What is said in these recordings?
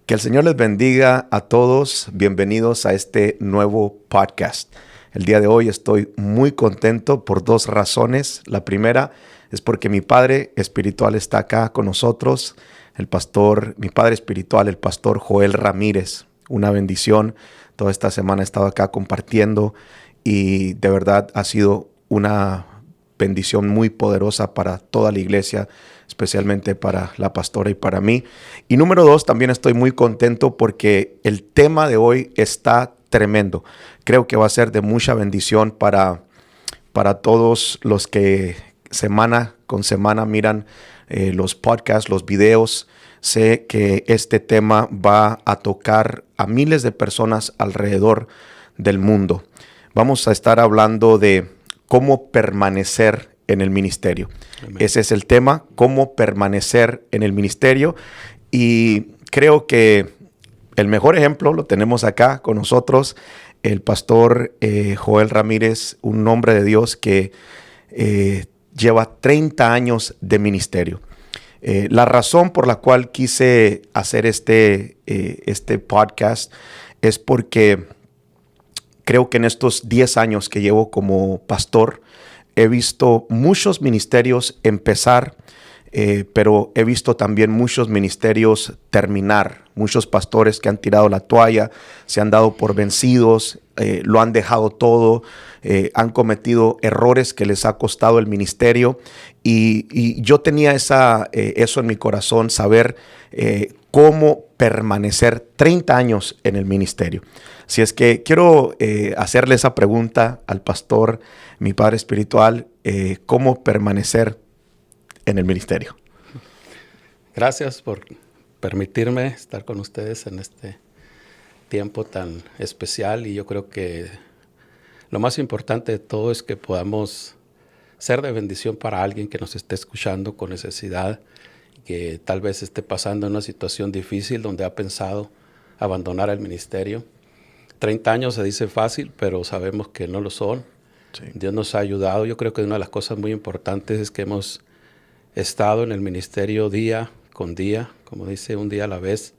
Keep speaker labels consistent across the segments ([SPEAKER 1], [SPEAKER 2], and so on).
[SPEAKER 1] Que el Señor les bendiga a todos. Bienvenidos a este nuevo podcast. El día de hoy estoy muy contento por dos razones. La primera es porque mi padre espiritual está acá con nosotros. Mi padre espiritual, el pastor Joel Ramírez. Una bendición. Toda esta semana he estado acá compartiendo y de verdad ha sido una bendición muy poderosa para toda la iglesia, especialmente para la pastora y para mí. Y número dos, también estoy muy contento porque el tema de hoy está tremendo. Creo que va a ser de mucha bendición para todos los que semana con semana miran los podcasts, los videos. Sé que este tema va a tocar a miles de personas alrededor del mundo. Vamos a estar hablando de cómo permanecer en el ministerio. Amén. Ese es el tema, cómo permanecer en el ministerio. Y creo que el mejor ejemplo lo tenemos acá con nosotros, el pastor Joel Ramírez, un hombre de Dios que lleva 30 años de ministerio. La razón por la cual quise hacer este podcast es porque creo que en estos 10 años que llevo como pastor, he visto muchos ministerios empezar, pero he visto también muchos ministerios terminar. Muchos pastores que han tirado la toalla, se han dado por vencidos, lo han dejado todo, han cometido errores que les ha costado el ministerio. Y yo tenía eso en mi corazón, saber cómo permanecer 30 años en el ministerio. Si es que quiero hacerle esa pregunta al pastor, mi padre espiritual, ¿cómo permanecer en el ministerio?
[SPEAKER 2] Gracias por permitirme estar con ustedes en este tiempo tan especial, y yo creo que lo más importante de todo es que podamos ser de bendición para alguien que nos esté escuchando con necesidad, que tal vez esté pasando en una situación difícil donde ha pensado abandonar el ministerio. 30 años se dice fácil, pero sabemos que no lo son. Sí. Dios nos ha ayudado. Yo creo que una de las cosas muy importantes es que hemos estado en el ministerio día con día, como dice, un día a la vez.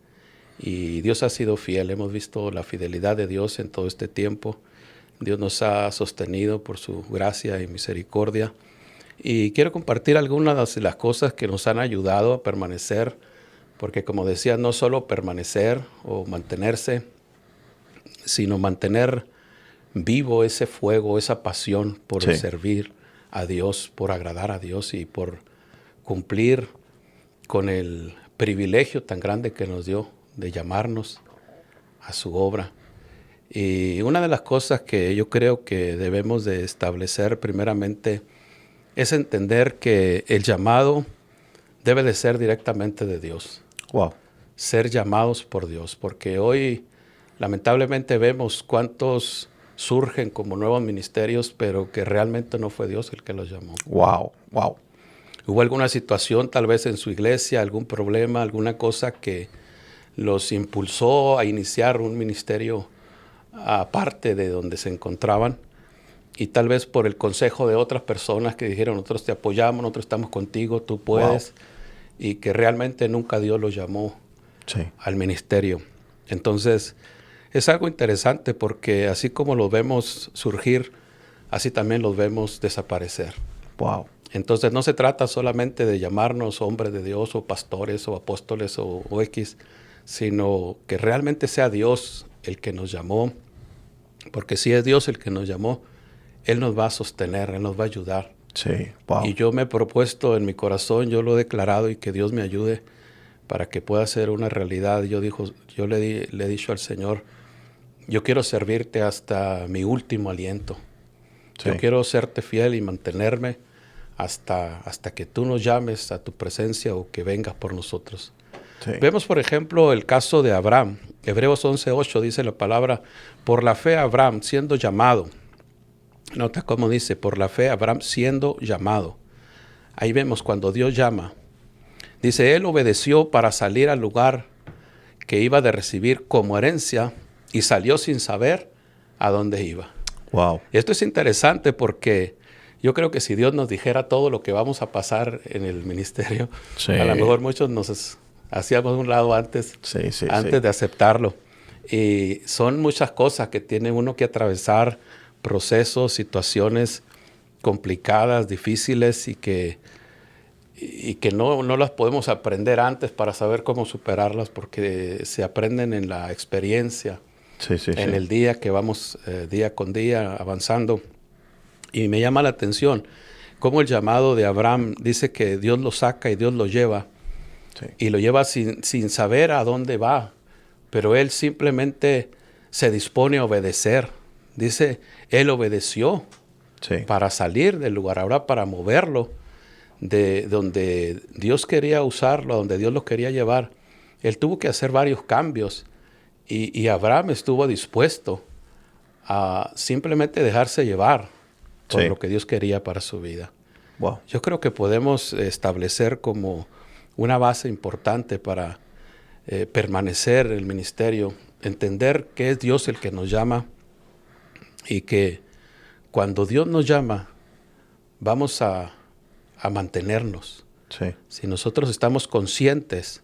[SPEAKER 2] Y Dios ha sido fiel. Hemos visto la fidelidad de Dios en todo este tiempo. Dios nos ha sostenido por su gracia y misericordia. Y quiero compartir algunas de las cosas que nos han ayudado a permanecer, porque como decía, no solo permanecer o mantenerse, sino mantener vivo ese fuego, esa pasión por servir a Dios, por agradar a Dios y por cumplir con el privilegio tan grande que nos dio de llamarnos a su obra. Y una de las cosas que yo creo que debemos de establecer primeramente es entender que el llamado debe de ser directamente de Dios.
[SPEAKER 1] Wow.
[SPEAKER 2] Ser llamados por Dios, porque hoy lamentablemente vemos cuántos surgen como nuevos ministerios, pero que realmente no fue Dios el que los llamó.
[SPEAKER 1] Wow.
[SPEAKER 2] Hubo alguna situación tal vez en su iglesia, algún problema, alguna cosa que los impulsó a iniciar un ministerio aparte de donde se encontraban, y tal vez por el consejo de otras personas que dijeron: nosotros te apoyamos, nosotros estamos contigo, tú puedes. Wow. Y que realmente nunca Dios los llamó al ministerio. Entonces es algo interesante, porque así como los vemos surgir, así también los vemos desaparecer.
[SPEAKER 1] Wow.
[SPEAKER 2] Entonces no se trata solamente de llamarnos hombres de Dios o pastores o apóstoles o X, sino que realmente sea Dios el que nos llamó, porque si es Dios el que nos llamó, Él nos va a sostener, Él nos va a ayudar.
[SPEAKER 1] Sí, wow.
[SPEAKER 2] Y yo me he propuesto en mi corazón, yo lo he declarado, y que Dios me ayude para que pueda ser una realidad. Yo le he dicho al Señor: yo quiero servirte hasta mi último aliento. Sí. Yo quiero serte fiel y mantenerme hasta que tú nos llames a tu presencia o que vengas por nosotros. Sí. Vemos, por ejemplo, el caso de Abraham. Hebreos 11:8 dice la palabra: por la fe Abraham, siendo llamado. Nota cómo dice: por la fe Abraham siendo llamado. Ahí vemos cuando Dios llama. Dice: él obedeció para salir al lugar que iba de recibir como herencia, y salió sin saber a dónde iba.
[SPEAKER 1] Wow.
[SPEAKER 2] Esto es interesante, porque yo creo que si Dios nos dijera todo lo que vamos a pasar en el ministerio, a lo mejor muchos nos hacíamos un lado antes, antes de aceptarlo. Y son muchas cosas que tiene uno que atravesar, procesos, situaciones complicadas, difíciles y que no las podemos aprender antes para saber cómo superarlas, porque se aprenden en la experiencia, en el día que vamos día con día avanzando. Y me llama la atención cómo el llamado de Abraham dice que Dios lo saca y Dios lo lleva. Y lo lleva sin saber a dónde va, pero él simplemente se dispone a obedecer. Dice, él obedeció para salir del lugar, ahora para moverlo de donde Dios quería usarlo, donde Dios lo quería llevar. Él tuvo que hacer varios cambios y Abraham estuvo dispuesto a simplemente dejarse llevar por lo que Dios quería para su vida.
[SPEAKER 1] Wow.
[SPEAKER 2] Yo creo que podemos establecer como una base importante para permanecer en el ministerio, entender que es Dios el que nos llama y que cuando Dios nos llama, vamos a mantenernos. Si nosotros estamos conscientes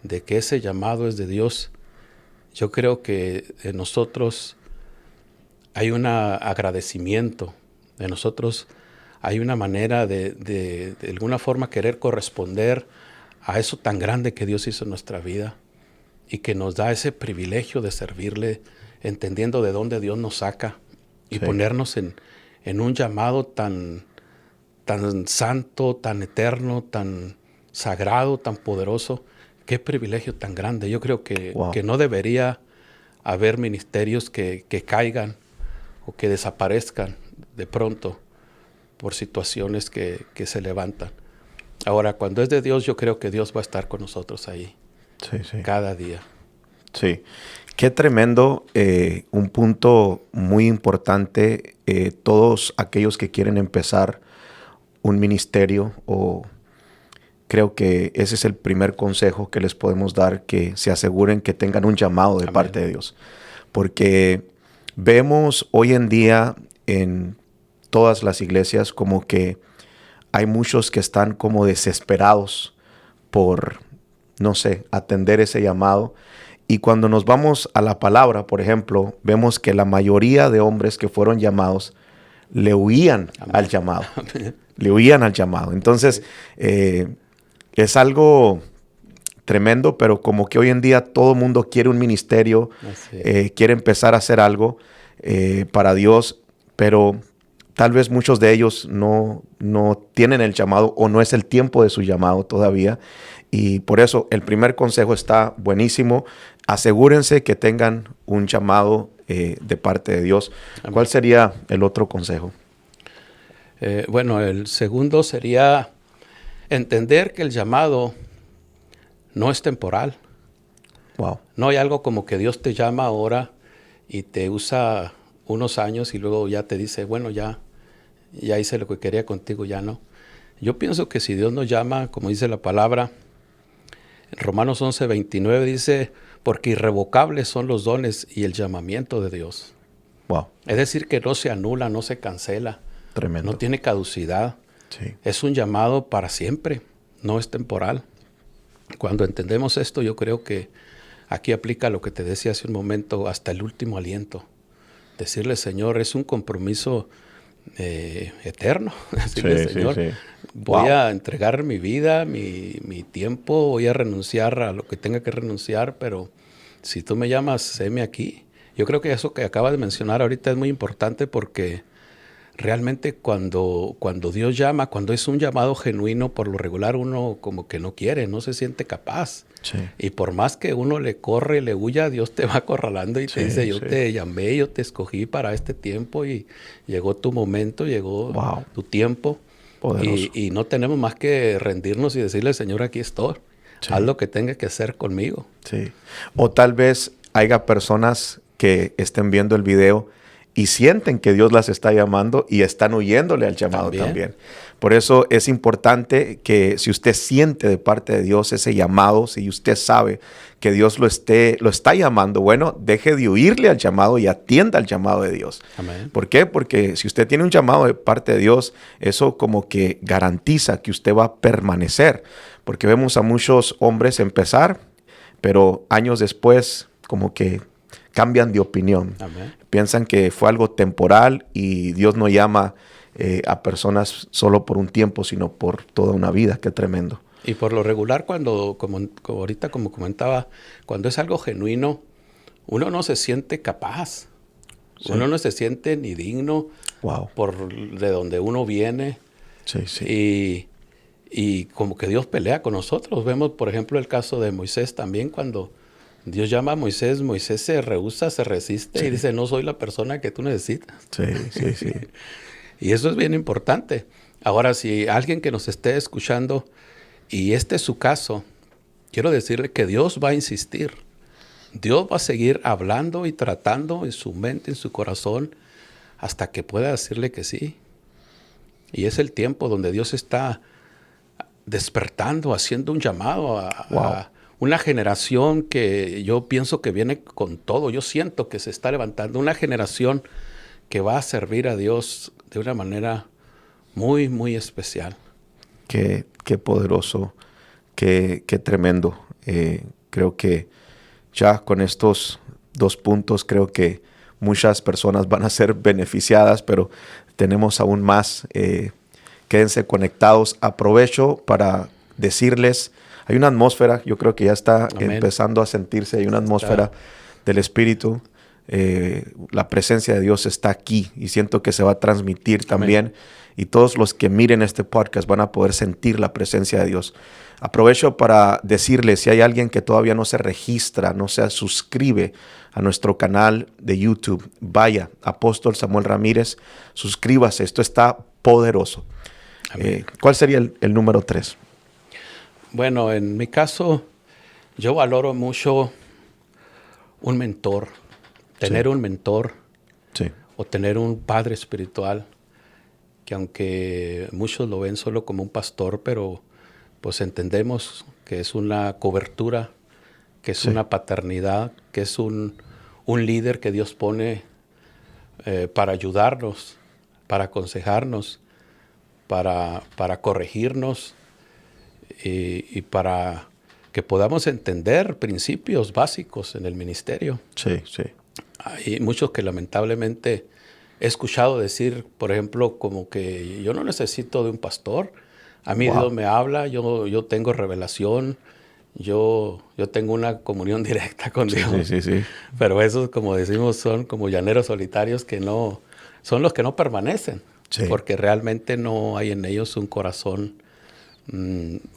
[SPEAKER 2] de que ese llamado es de Dios, yo creo que en nosotros hay un agradecimiento, en nosotros hay una manera de alguna forma querer corresponder a eso tan grande que Dios hizo en nuestra vida y que nos da ese privilegio de servirle, entendiendo de dónde Dios nos saca y ponernos en un llamado tan santo, tan eterno, tan sagrado, tan poderoso. Qué privilegio tan grande. Yo creo que no debería haber ministerios que caigan o que desaparezcan de pronto por situaciones que se levantan. Ahora, cuando es de Dios, yo creo que Dios va a estar con nosotros ahí cada día.
[SPEAKER 1] Sí. Qué tremendo, un punto muy importante. Todos aquellos que quieren empezar un ministerio, o creo que ese es el primer consejo que les podemos dar, que se aseguren que tengan un llamado de parte de Dios. Porque vemos hoy en día en todas las iglesias como que hay muchos que están como desesperados por, no sé, atender ese llamado. Y cuando nos vamos a la palabra, por ejemplo, vemos que la mayoría de hombres que fueron llamados le huían al llamado. Le huían al llamado. Entonces, es algo tremendo, pero como que hoy en día todo el mundo quiere un ministerio, quiere empezar a hacer algo para Dios, pero tal vez muchos de ellos no tienen el llamado o no es el tiempo de su llamado todavía. Y por eso el primer consejo está buenísimo. Asegúrense que tengan un llamado de parte de Dios. Amén. ¿Cuál sería el otro consejo?
[SPEAKER 2] Bueno, el segundo sería entender que el llamado no es temporal.
[SPEAKER 1] Wow.
[SPEAKER 2] No hay algo como que Dios te llama ahora y te usa unos años y luego ya te dice, bueno, ya hice lo que quería contigo, ya no. Yo pienso que si Dios nos llama, como dice la palabra, en Romanos 11:29 dice, porque irrevocables son los dones y el llamamiento de Dios.
[SPEAKER 1] Wow.
[SPEAKER 2] Es decir, que no se anula, no se cancela.
[SPEAKER 1] Tremendo.
[SPEAKER 2] No tiene caducidad. Sí. Es un llamado para siempre, no es temporal. Cuando entendemos esto, yo creo que aquí aplica lo que te decía hace un momento, hasta el último aliento. Decirle, Señor, es un compromiso eterno. Decirle, Señor, voy a entregar mi vida, mi tiempo, voy a renunciar a lo que tenga que renunciar, pero si tú me llamas, heme aquí. Yo creo que eso que acabas de mencionar ahorita es muy importante porque realmente cuando Dios llama, cuando es un llamado genuino, por lo regular uno como que no quiere, no se siente capaz. Sí. Y por más que uno le corre, le huya, Dios te va acorralando y te dice, yo te llamé, yo te escogí para este tiempo y llegó tu momento, llegó tu tiempo. Y no tenemos más que rendirnos y decirle, Señor, aquí estoy. Haz lo que tenga que hacer conmigo.
[SPEAKER 1] Sí. O tal vez haya personas que estén viendo el video y sienten que Dios las está llamando y están huyéndole al llamado también. Por eso es importante que si usted siente de parte de Dios ese llamado, si usted sabe que Dios lo está llamando, bueno, deje de huirle al llamado y atienda al llamado de Dios.
[SPEAKER 2] Amén.
[SPEAKER 1] ¿Por qué? Porque si usted tiene un llamado de parte de Dios, eso como que garantiza que usted va a permanecer. Porque vemos a muchos hombres empezar, pero años después como que cambian de opinión.
[SPEAKER 2] Amén.
[SPEAKER 1] Piensan que fue algo temporal y Dios no llama a personas solo por un tiempo, sino por toda una vida. Qué tremendo.
[SPEAKER 2] Y por lo regular, como ahorita como comentaba, cuando es algo genuino, uno no se siente capaz. Sí. Uno no se siente ni digno de donde uno viene.
[SPEAKER 1] Sí, sí.
[SPEAKER 2] Y como que Dios pelea con nosotros. Vemos, por ejemplo, el caso de Moisés también. Cuando Dios llama a Moisés, Moisés se rehúsa, se resiste y dice, no soy la persona que tú necesitas.
[SPEAKER 1] Sí, sí, sí.
[SPEAKER 2] Y eso es bien importante. Ahora, si alguien que nos esté escuchando y este es su caso, quiero decirle que Dios va a insistir. Dios va a seguir hablando y tratando en su mente, en su corazón, hasta que pueda decirle que sí. Y es el tiempo donde Dios está despertando, haciendo un llamado a una generación que yo pienso que viene con todo. Yo siento que se está levantando una generación que va a servir a Dios de una manera muy, muy especial.
[SPEAKER 1] Qué poderoso, qué tremendo. Creo que ya con estos 2 puntos, creo que muchas personas van a ser beneficiadas, pero tenemos aún más. Quédense conectados. Aprovecho para decirles, hay una atmósfera, yo creo que ya está empezando a sentirse, hay una atmósfera del Espíritu. La presencia de Dios está aquí y siento que se va a transmitir también. Amén. Y todos los que miren este podcast van a poder sentir la presencia de Dios. Aprovecho para decirles, si hay alguien que todavía no se registra, no se suscribe a nuestro canal de YouTube, vaya, Apóstol Samuel Ramírez, suscríbase, esto está poderoso. ¿Cuál sería el número 3?
[SPEAKER 2] Bueno, en mi caso, yo valoro mucho un mentor, tener un mentor o tener un padre espiritual, que aunque muchos lo ven solo como un pastor, pero pues entendemos que es una cobertura, que es una paternidad, que es un líder que Dios pone para ayudarnos, para aconsejarnos, para corregirnos y para que podamos entender principios básicos en el ministerio.
[SPEAKER 1] Sí, sí.
[SPEAKER 2] Hay muchos que lamentablemente he escuchado decir, por ejemplo, como que yo no necesito de un pastor. A mí Dios me habla, yo tengo revelación, yo tengo una comunión directa con Dios.
[SPEAKER 1] Sí.
[SPEAKER 2] Pero esos, como decimos, son como llaneros solitarios que no, son los que no permanecen. Sí. Porque realmente no hay en ellos un corazón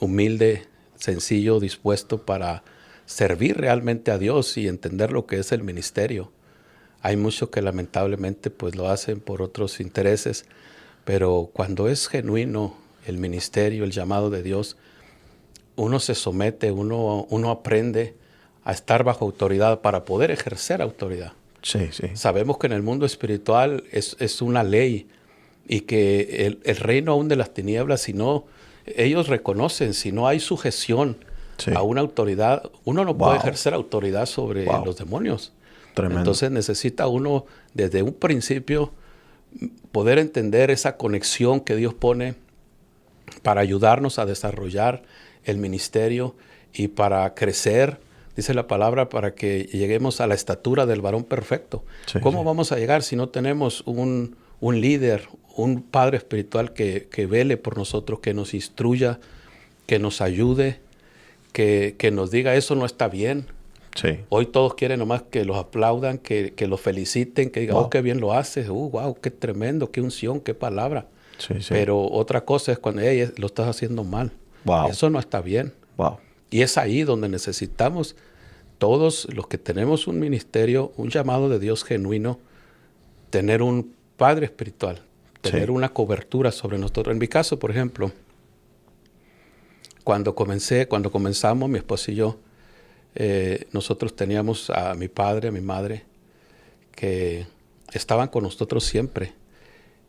[SPEAKER 2] humilde, sencillo, dispuesto para servir realmente a Dios y entender lo que es el ministerio. Hay muchos que lamentablemente pues lo hacen por otros intereses, pero cuando es genuino el ministerio, el llamado de Dios, uno se somete, uno aprende a estar bajo autoridad para poder ejercer autoridad.
[SPEAKER 1] Sí.
[SPEAKER 2] Sabemos que en el mundo espiritual es una ley y que el reino aún de las tinieblas, si no, ellos reconocen, si no hay sujeción a una autoridad, uno no puede ejercer autoridad sobre los demonios. Tremendo. Entonces necesita uno desde un principio poder entender esa conexión que Dios pone para ayudarnos a desarrollar el ministerio y para crecer, dice la palabra, para que lleguemos a la estatura del varón perfecto. Sí, ¿Cómo vamos a llegar si no tenemos un líder, un padre espiritual que vele por nosotros, que nos instruya, que nos ayude, que nos diga eso no está bien?
[SPEAKER 1] Sí.
[SPEAKER 2] Hoy todos quieren nomás que los aplaudan, que los feliciten, que digan, oh, qué bien lo haces, wow, qué tremendo, qué unción, qué palabra.
[SPEAKER 1] Sí.
[SPEAKER 2] Pero otra cosa es cuando lo estás haciendo mal. Eso no está bien. Y es ahí donde necesitamos todos los que tenemos un ministerio, un llamado de Dios genuino, tener un padre espiritual, tener una cobertura sobre nosotros. En mi caso, por ejemplo, cuando comenzamos, mi esposa y yo, nosotros teníamos a mi padre, a mi madre, que estaban con nosotros siempre.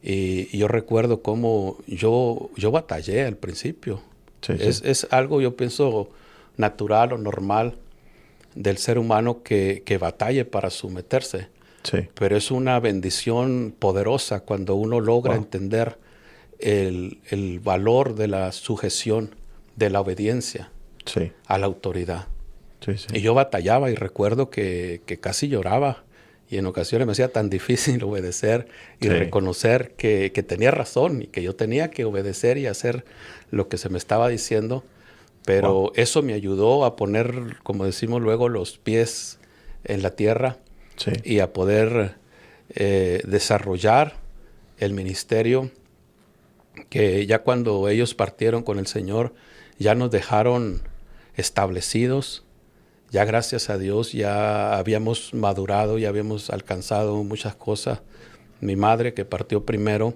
[SPEAKER 2] Y yo recuerdo cómo yo batallé al principio.
[SPEAKER 1] Sí,
[SPEAKER 2] Es algo, yo pienso, natural o normal del ser humano que batalle para someterse.
[SPEAKER 1] sí.
[SPEAKER 2] Pero es una bendición poderosa cuando uno logra
[SPEAKER 1] Wow.
[SPEAKER 2] entender el valor de la sujeción, de la obediencia
[SPEAKER 1] Sí,
[SPEAKER 2] a la autoridad.
[SPEAKER 1] sí, sí.
[SPEAKER 2] Y yo batallaba y recuerdo que casi lloraba. Y en ocasiones me hacía tan difícil obedecer y
[SPEAKER 1] Sí.
[SPEAKER 2] reconocer que tenía razón y que yo tenía que obedecer y hacer lo que se me estaba diciendo. Pero
[SPEAKER 1] Wow.
[SPEAKER 2] eso me ayudó a poner, como decimos luego, los pies en la tierra
[SPEAKER 1] Sí,
[SPEAKER 2] y a poder desarrollar el ministerio que ya cuando ellos partieron con el Señor, ya nos dejaron establecidos. Ya gracias a Dios ya habíamos madurado, ya habíamos alcanzado muchas cosas. Mi madre que partió primero,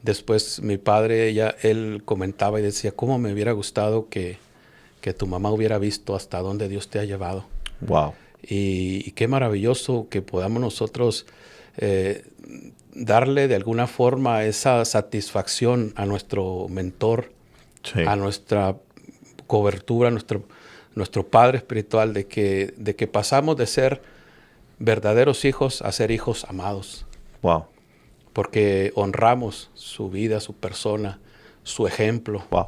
[SPEAKER 2] después mi padre, él comentaba y decía, ¿cómo me hubiera gustado que tu mamá hubiera visto hasta dónde Dios te ha llevado?
[SPEAKER 1] wow.
[SPEAKER 2] Y qué maravilloso que podamos nosotros darle de alguna forma esa satisfacción a nuestro mentor,
[SPEAKER 1] Sí,
[SPEAKER 2] a nuestra cobertura, nuestro padre espiritual, de que pasamos de ser verdaderos hijos a ser hijos amados,
[SPEAKER 1] wow,
[SPEAKER 2] porque honramos su vida, su persona, su ejemplo.
[SPEAKER 1] wow.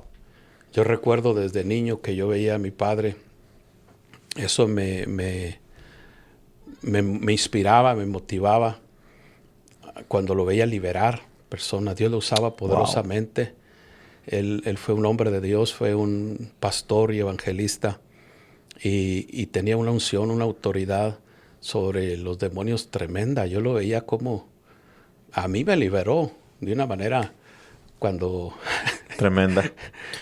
[SPEAKER 2] Yo recuerdo desde niño que yo veía a mi padre, eso me inspiraba, me motivaba cuando lo veía liberar personas. Dios lo usaba poderosamente. Él fue un hombre de Dios, fue un pastor y evangelista y tenía una unción, una autoridad sobre los demonios tremenda. Yo lo veía como a mí me liberó de una manera cuando,
[SPEAKER 1] Tremenda.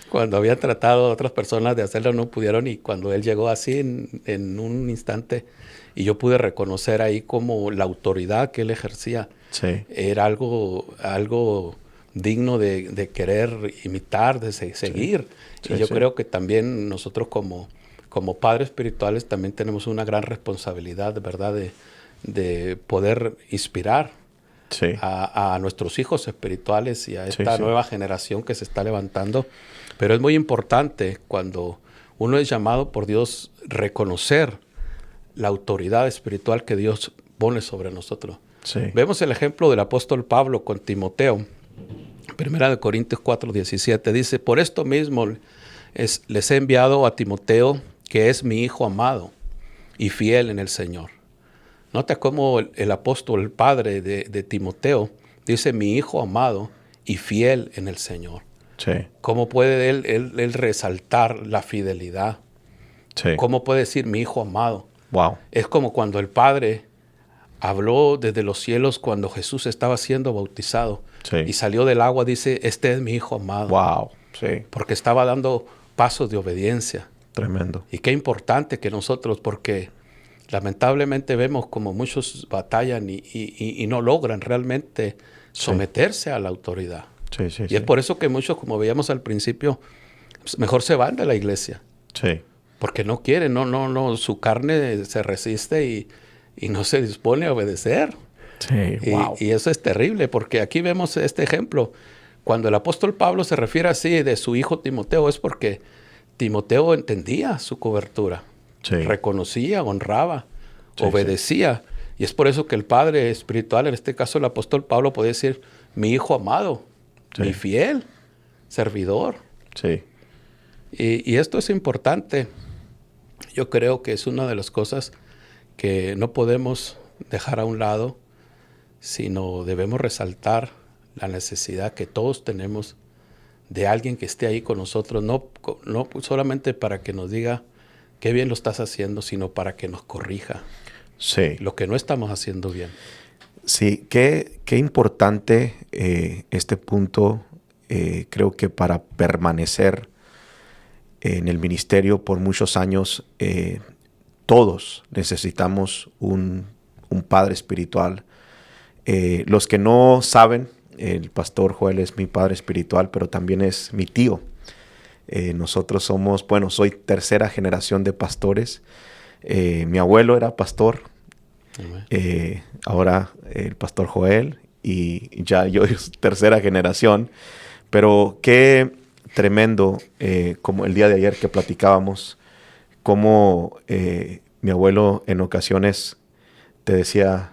[SPEAKER 2] cuando había tratado a otras personas de hacerlo, no pudieron, y cuando él llegó así en un instante y yo pude reconocer ahí como la autoridad que él ejercía
[SPEAKER 1] Sí,
[SPEAKER 2] era algo digno de querer imitar, de seguir.
[SPEAKER 1] Sí,
[SPEAKER 2] Y yo
[SPEAKER 1] sí.
[SPEAKER 2] creo que también nosotros como padres espirituales también tenemos una gran responsabilidad, de verdad, de poder inspirar
[SPEAKER 1] sí,
[SPEAKER 2] a nuestros hijos espirituales y a
[SPEAKER 1] Sí,
[SPEAKER 2] esta
[SPEAKER 1] sí.
[SPEAKER 2] nueva generación que se está levantando. Pero es muy importante cuando uno es llamado por Dios reconocer la autoridad espiritual que Dios pone sobre nosotros.
[SPEAKER 1] sí.
[SPEAKER 2] Vemos el ejemplo del apóstol Pablo con Timoteo. 1 Corintios 4:17 dice, por esto mismo les he enviado a Timoteo, que es mi hijo amado y fiel en el Señor. Nota cómo el apóstol, el padre de Timoteo, dice mi hijo amado y fiel en el Señor.
[SPEAKER 1] Sí,
[SPEAKER 2] ¿Cómo puede él resaltar la fidelidad?
[SPEAKER 1] sí.
[SPEAKER 2] ¿Cómo puede decir mi hijo amado?
[SPEAKER 1] Wow.
[SPEAKER 2] Es como cuando el Padre habló desde los cielos cuando Jesús estaba siendo bautizado
[SPEAKER 1] Sí.
[SPEAKER 2] y salió del agua, dice, este es mi hijo amado,
[SPEAKER 1] Wow. Sí.
[SPEAKER 2] porque estaba dando pasos de obediencia.
[SPEAKER 1] Tremendo.
[SPEAKER 2] Y qué importante que nosotros, porque lamentablemente vemos como muchos batallan y no logran realmente someterse a la autoridad.
[SPEAKER 1] Sí, sí,
[SPEAKER 2] Y
[SPEAKER 1] sí.
[SPEAKER 2] es por eso que muchos, como veíamos al principio, pues mejor se van de la iglesia,
[SPEAKER 1] Sí.
[SPEAKER 2] porque no quieren, no, su carne se resiste y no se dispone a obedecer.
[SPEAKER 1] Sí. Wow.
[SPEAKER 2] Y eso es terrible, porque aquí vemos este ejemplo. Cuando el apóstol Pablo se refiere así de su hijo Timoteo, es porque Timoteo entendía su cobertura,
[SPEAKER 1] Sí.
[SPEAKER 2] reconocía, honraba,
[SPEAKER 1] Sí,
[SPEAKER 2] obedecía. Y es por eso que el padre espiritual, en este caso el apóstol Pablo, puede decir, mi hijo amado,
[SPEAKER 1] Sí.
[SPEAKER 2] mi fiel servidor.
[SPEAKER 1] Sí.
[SPEAKER 2] Y esto es importante. Yo creo que es una de las cosas que no podemos dejar a un lado, sino debemos resaltar la necesidad que todos tenemos de alguien que esté ahí con nosotros, no solamente para que nos diga qué bien lo estás haciendo, sino para que nos corrija
[SPEAKER 1] Sí.
[SPEAKER 2] lo que no estamos haciendo bien.
[SPEAKER 1] Sí, qué importante este punto. Creo que para permanecer en el ministerio por muchos años, todos necesitamos un padre espiritual. Los que no saben, el pastor Joel es mi padre espiritual, pero también es mi tío. Nosotros somos, bueno, soy tercera generación de pastores. Mi abuelo era pastor Ahora el pastor Joel y ya yo es tercera generación. Pero qué tremendo, como el día de ayer que platicábamos, cómo mi abuelo en ocasiones te decía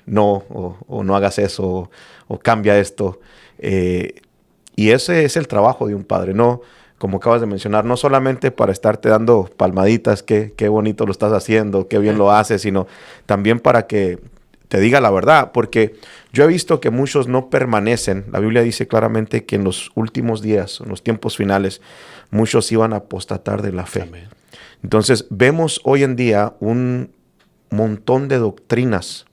[SPEAKER 1] no, o no hagas eso, o cambia esto. Y ese es el trabajo de un padre, ¿no? Como acabas de mencionar, no solamente para estarte dando palmaditas, qué bonito lo estás haciendo, qué bien lo haces, sino también para que te diga la verdad, porque yo he visto que muchos no permanecen. La Biblia dice claramente que en los últimos días, en los tiempos finales, muchos iban a apostatar de la fe.
[SPEAKER 2] Amén.
[SPEAKER 1] Entonces, vemos hoy en día un montón de doctrinas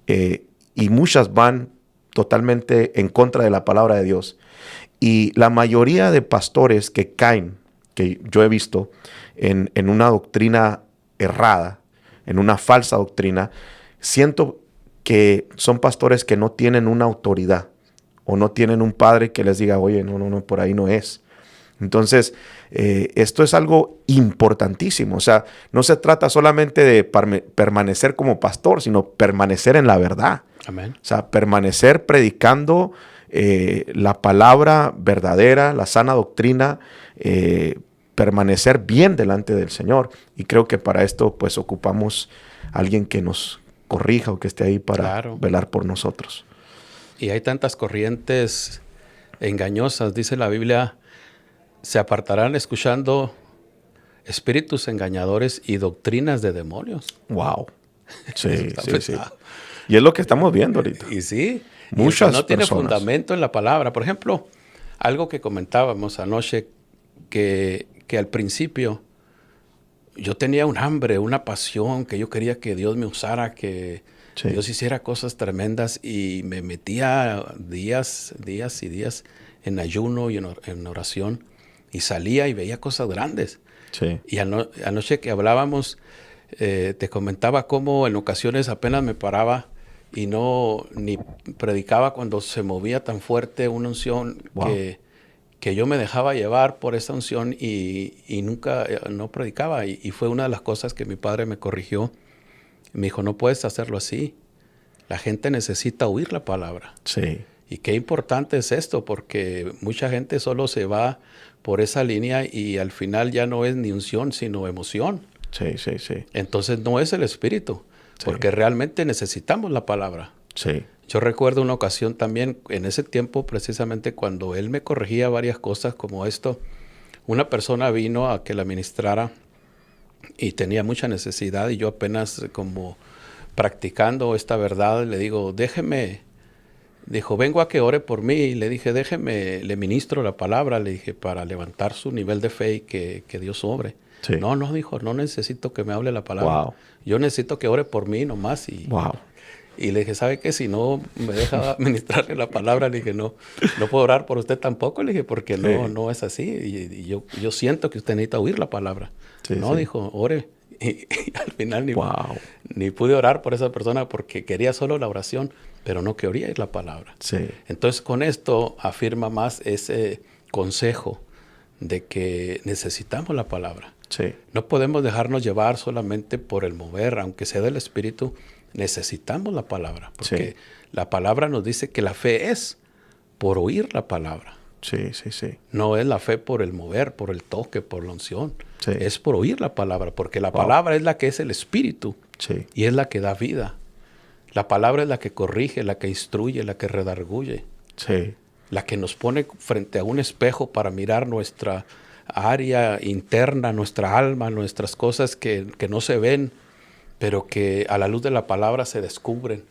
[SPEAKER 1] y muchas van totalmente en contra de la palabra de Dios. Y la mayoría de pastores que caen, que yo he visto, en una doctrina errada, en una falsa doctrina, siento que son pastores que no tienen una autoridad o no tienen un padre que les diga, oye, no, por ahí no es. Entonces, esto es algo importantísimo. O sea, no se trata solamente de permanecer como pastor, sino permanecer en la verdad.
[SPEAKER 2] Amén.
[SPEAKER 1] O sea, permanecer predicando la palabra verdadera, la sana doctrina, permanecer bien delante del Señor. Y creo que para esto, pues, ocupamos a alguien que nos corrija o que esté ahí para velar por nosotros.
[SPEAKER 2] Y hay tantas corrientes engañosas, dice la Biblia, se apartarán escuchando espíritus engañadores y doctrinas de demonios.
[SPEAKER 1] Wow. Sí. Y es lo que estamos viendo ahorita.
[SPEAKER 2] Y sí,
[SPEAKER 1] muchas
[SPEAKER 2] no tiene
[SPEAKER 1] personas.
[SPEAKER 2] Fundamento en la palabra. Por ejemplo, algo que comentábamos anoche, que al principio yo tenía un hambre, una pasión, que yo quería que Dios me usara, que Dios hiciera cosas tremendas, y me metía días y días en ayuno y en oración, y salía y veía cosas grandes.
[SPEAKER 1] Sí.
[SPEAKER 2] Y anoche que hablábamos, te comentaba cómo en ocasiones apenas me paraba y ni predicaba cuando se movía tan fuerte una unción. Wow. que yo me dejaba llevar por esa unción y nunca no predicaba. Y fue una de las cosas que mi padre me corrigió. Me dijo, no puedes hacerlo así. La gente necesita oír la palabra.
[SPEAKER 1] Sí.
[SPEAKER 2] Y qué importante es esto, porque mucha gente solo se va por esa línea y al final ya no es ni unción, sino emoción.
[SPEAKER 1] Sí.
[SPEAKER 2] Entonces no es el espíritu, porque realmente necesitamos la palabra.
[SPEAKER 1] Sí.
[SPEAKER 2] Yo recuerdo una ocasión también, en ese tiempo precisamente cuando él me corregía varias cosas como esto, una persona vino a que la ministrara y tenía mucha necesidad, y yo apenas como practicando esta verdad, le digo, dijo, vengo a que ore por mí, y le dije, déjeme, le ministro la palabra, le dije, para levantar su nivel de fe y que Dios obre. Sí. No, dijo, no necesito que me hable la palabra. Wow. Yo necesito que ore por mí nomás. Y le dije, ¿sabe qué? Si no me deja ministrarle la palabra, le dije, no puedo orar por usted tampoco, le dije, porque no es así. Y yo siento que usted necesita oír la palabra. Dijo, ore. Y al final ni pude orar por esa persona porque quería solo la oración, pero no quería oír la palabra.
[SPEAKER 1] Sí.
[SPEAKER 2] Entonces con esto afirma más ese consejo de que necesitamos la palabra.
[SPEAKER 1] Sí.
[SPEAKER 2] No podemos dejarnos llevar solamente por el mover, aunque sea del Espíritu. Necesitamos la palabra, porque la palabra nos dice que la fe es por oír la palabra.
[SPEAKER 1] Sí.
[SPEAKER 2] No es la fe por el mover, por el toque, por la unción.
[SPEAKER 1] Sí.
[SPEAKER 2] Es por oír la palabra, porque la palabra es la que es el Espíritu y es la que da vida. La palabra es la que corrige, la que instruye, la que redarguye.
[SPEAKER 1] Sí.
[SPEAKER 2] La que nos pone frente a un espejo para mirar nuestra área interna, nuestra alma, nuestras cosas que no se ven, pero que a la luz de la palabra se descubren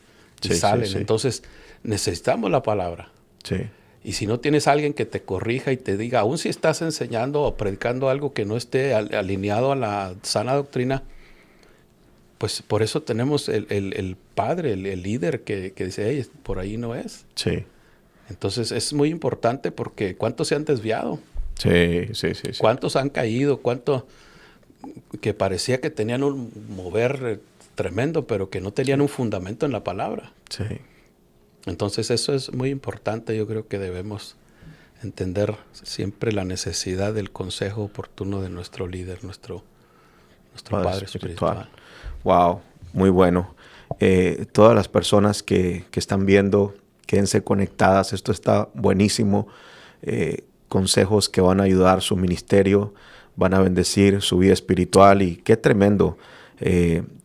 [SPEAKER 2] y salen.
[SPEAKER 1] Sí.
[SPEAKER 2] Entonces, necesitamos la palabra.
[SPEAKER 1] Sí.
[SPEAKER 2] Y si no tienes a alguien que te corrija y te diga, aun si estás enseñando o predicando algo que no esté alineado a la sana doctrina, pues por eso tenemos el padre, el líder que dice, hey, por ahí no es.
[SPEAKER 1] Sí.
[SPEAKER 2] Entonces, es muy importante porque ¿cuántos se han desviado?
[SPEAKER 1] Sí.
[SPEAKER 2] ¿Cuántos han caído? ¿Cuántos que parecía que tenían un mover tremendo, pero que no tenían un fundamento en la palabra?
[SPEAKER 1] Sí.
[SPEAKER 2] Entonces eso es muy importante. Yo creo que debemos entender siempre la necesidad del consejo oportuno de nuestro líder, nuestro Padre espiritual.
[SPEAKER 1] Wow, muy bueno. todas las personas que están viendo, quédense conectadas. Esto está buenísimo. Consejos que van a ayudar su ministerio, van a bendecir su vida espiritual y qué tremendo.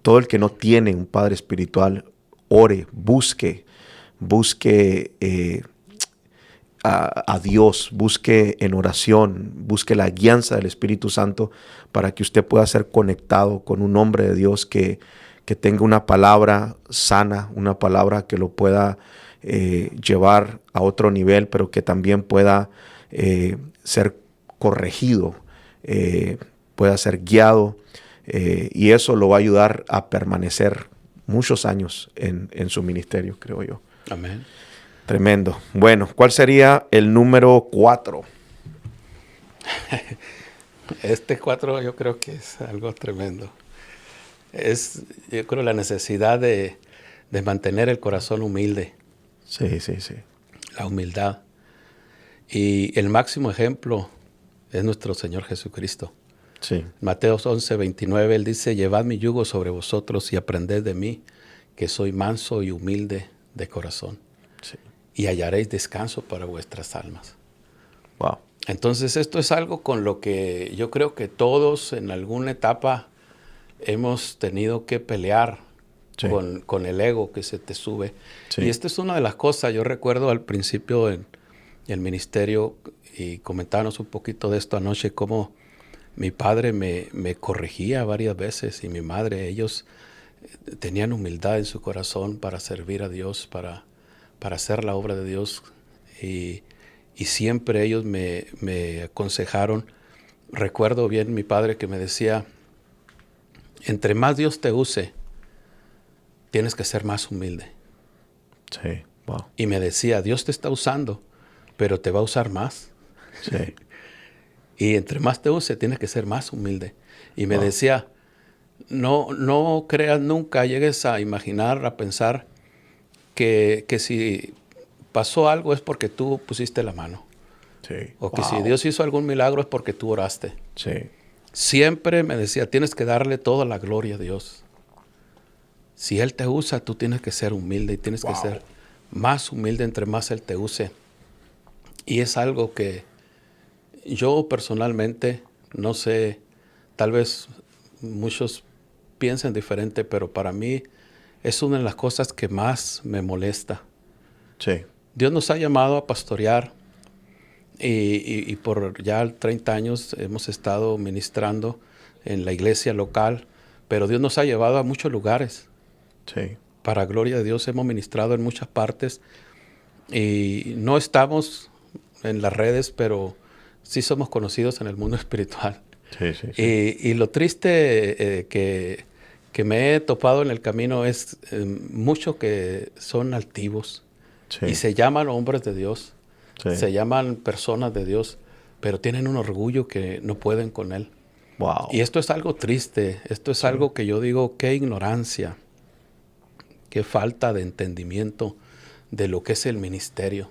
[SPEAKER 1] Todo el que no tiene un padre espiritual, ore, busque a Dios, busque en oración, busque la guianza del Espíritu Santo para que usted pueda ser conectado con un hombre de Dios que tenga una palabra sana, una palabra que lo pueda llevar a otro nivel, pero que también pueda ser corregido, pueda ser guiado, y eso lo va a ayudar a permanecer muchos años en su ministerio, creo yo.
[SPEAKER 2] Amén.
[SPEAKER 1] Tremendo. Bueno, ¿cuál sería el número 4?
[SPEAKER 2] Este 4 yo creo que es algo tremendo. Yo creo la necesidad de mantener el corazón humilde.
[SPEAKER 1] Sí.
[SPEAKER 2] La humildad. Y el máximo ejemplo es nuestro Señor Jesucristo.
[SPEAKER 1] Sí.
[SPEAKER 2] Mateo 11:29, Él dice, llevad mi yugo sobre vosotros y aprended de mí, que soy manso y humilde de corazón.
[SPEAKER 1] Sí.
[SPEAKER 2] Y hallaréis descanso para vuestras almas.
[SPEAKER 1] Wow.
[SPEAKER 2] Entonces esto es algo con lo que yo creo que todos en alguna etapa hemos tenido que pelear. Sí. Con el ego que se te sube. Sí. Y esta es una de las cosas, yo recuerdo al principio en el ministerio, y comentábamos un poquito de esto anoche, cómo mi padre me corregía varias veces y mi madre, ellos tenían humildad en su corazón para servir a Dios, para hacer la obra de Dios, y siempre ellos me aconsejaron. Recuerdo bien mi padre que me decía, entre más Dios te use, tienes que ser más humilde.
[SPEAKER 1] Sí, wow.
[SPEAKER 2] Y me decía, Dios te está usando, pero te va a usar más.
[SPEAKER 1] Sí.
[SPEAKER 2] Y entre más te use, tienes que ser más humilde. Y me decía, no creas nunca, llegues a imaginar, a pensar que si pasó algo es porque tú pusiste la mano.
[SPEAKER 1] Sí.
[SPEAKER 2] O que si Dios hizo algún milagro es porque tú oraste.
[SPEAKER 1] Sí.
[SPEAKER 2] Siempre me decía, tienes que darle toda la gloria a Dios. Si Él te usa, tú tienes que ser humilde y tienes que ser más humilde entre más Él te use. Y es algo que yo personalmente, no sé, tal vez muchos piensen diferente, pero para mí es una de las cosas que más me molesta.
[SPEAKER 1] Sí.
[SPEAKER 2] Dios nos ha llamado a pastorear y por ya 30 años hemos estado ministrando en la iglesia local, pero Dios nos ha llevado a muchos lugares.
[SPEAKER 1] Sí.
[SPEAKER 2] Para gloria de Dios hemos ministrado en muchas partes y no estamos en las redes, pero sí somos conocidos en el mundo espiritual.
[SPEAKER 1] Sí.
[SPEAKER 2] Y lo triste que me he topado en el camino es muchos que son altivos y se llaman hombres de Dios, se llaman personas de Dios, pero tienen un orgullo que no pueden con él.
[SPEAKER 1] Wow.
[SPEAKER 2] Y esto es algo triste, esto es algo que yo digo, qué ignorancia. Qué falta de entendimiento de lo que es el ministerio,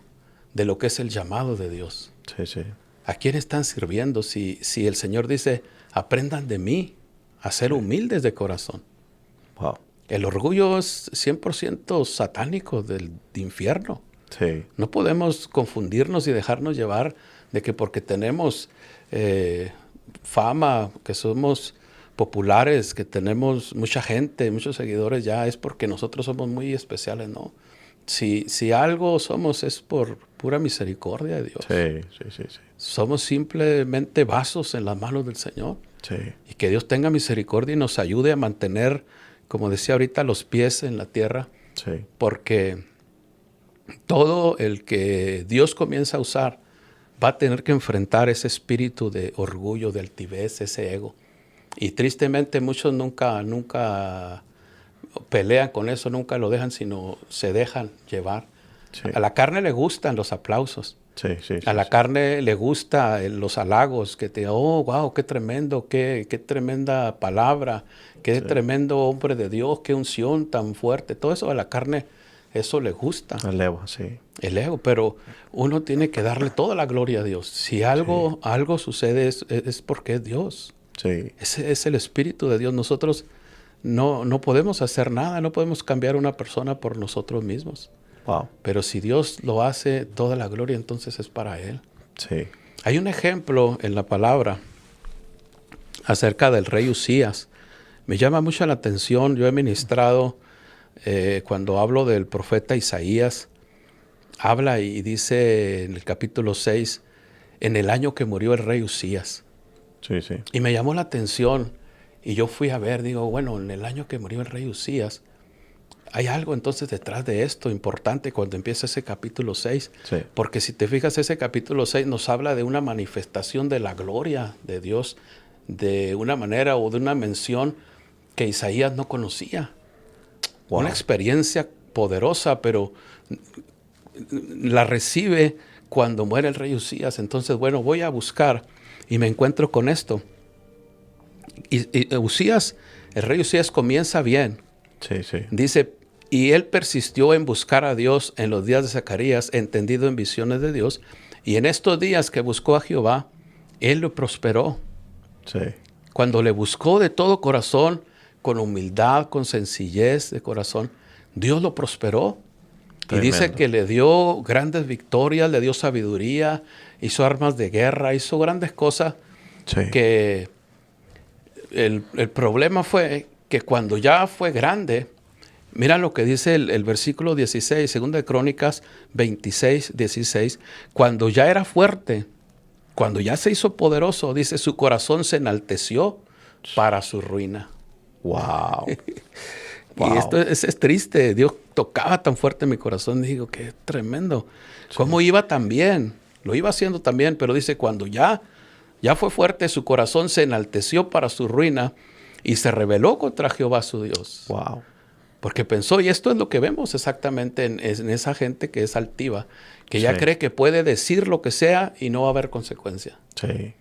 [SPEAKER 2] de lo que es el llamado de Dios.
[SPEAKER 1] Sí.
[SPEAKER 2] ¿A quién están sirviendo? Si el Señor dice, aprendan de mí a ser humildes de corazón.
[SPEAKER 1] Wow.
[SPEAKER 2] El orgullo es 100% satánico del infierno.
[SPEAKER 1] Sí.
[SPEAKER 2] No podemos confundirnos y dejarnos llevar de que porque tenemos fama, que somos populares, que tenemos mucha gente, muchos seguidores, ya es porque nosotros somos muy especiales, ¿no? Si algo somos es por pura misericordia de Dios.
[SPEAKER 1] Sí.
[SPEAKER 2] Somos simplemente vasos en las manos del Señor.
[SPEAKER 1] Sí.
[SPEAKER 2] Y que Dios tenga misericordia y nos ayude a mantener, como decía ahorita, los pies en la tierra.
[SPEAKER 1] Sí.
[SPEAKER 2] Porque todo el que Dios comienza a usar va a tener que enfrentar ese espíritu de orgullo, de altivez, ese ego. Y tristemente muchos nunca pelean con eso, nunca lo dejan, sino se dejan llevar. Sí. A la carne le gustan los aplausos.
[SPEAKER 1] Sí,
[SPEAKER 2] a la carne le gustan los halagos, que te, wow, qué tremendo, qué tremenda palabra, qué tremendo hombre de Dios, qué unción tan fuerte. Todo eso a la carne, eso le gusta.
[SPEAKER 1] El ego, sí.
[SPEAKER 2] El ego, pero uno tiene que darle toda la gloria a Dios. Si algo sucede es porque es Dios.
[SPEAKER 1] Sí.
[SPEAKER 2] Ese es el Espíritu de Dios. Nosotros no podemos hacer nada, no podemos cambiar a una persona por nosotros mismos.
[SPEAKER 1] Wow.
[SPEAKER 2] Pero si Dios lo hace, toda la gloria entonces es para Él.
[SPEAKER 1] Sí.
[SPEAKER 2] Hay un ejemplo en la palabra acerca del rey Usías. Me llama mucho la atención. Yo he ministrado cuando hablo del profeta Isaías. Habla y dice en el capítulo 6, en el año que murió el rey Usías.
[SPEAKER 1] Sí, sí.
[SPEAKER 2] Y me llamó la atención. Y yo fui a ver, digo, bueno, en el año que murió el rey Usías, hay algo entonces detrás de esto importante cuando empieza ese capítulo 6.
[SPEAKER 1] Sí.
[SPEAKER 2] Porque si te fijas, ese capítulo 6 nos habla de una manifestación de la gloria de Dios de una manera o de una mención que Isaías no conocía.
[SPEAKER 1] Wow.
[SPEAKER 2] Una experiencia poderosa, pero la recibe cuando muere el rey Usías. Entonces, bueno, voy a buscar y me encuentro con esto. Y Usías, el rey Usías comienza bien.
[SPEAKER 1] Sí, sí.
[SPEAKER 2] Dice, y él persistió en buscar a Dios en los días de Zacarías, entendido en visiones de Dios. Y en estos días que buscó a Jehová, él lo prosperó.
[SPEAKER 1] Sí.
[SPEAKER 2] Cuando le buscó de todo corazón, con humildad, con sencillez de corazón, Dios lo prosperó.
[SPEAKER 1] Tremendo.
[SPEAKER 2] Y dice que le dio grandes victorias, le dio sabiduría, hizo armas de guerra, hizo grandes cosas.
[SPEAKER 1] Sí.
[SPEAKER 2] Que el problema fue que cuando ya fue grande, mira lo que dice el versículo 16, 2 de Crónicas 26, 16, cuando ya era fuerte, cuando ya se hizo poderoso, dice, su corazón se enalteció para su ruina.
[SPEAKER 1] Wow.
[SPEAKER 2] Y esto es triste. Dios tocaba tan fuerte mi corazón. Digo, qué tremendo. Sí. ¿Cómo iba tan bien? Lo iba haciendo también, pero dice, cuando ya fue fuerte, su corazón se enalteció para su ruina y se rebeló contra Jehová su Dios.
[SPEAKER 1] Wow.
[SPEAKER 2] Porque pensó, y esto es lo que vemos exactamente en esa gente que es altiva, que ya cree que puede decir lo que sea y no va a haber consecuencia.
[SPEAKER 1] Sí.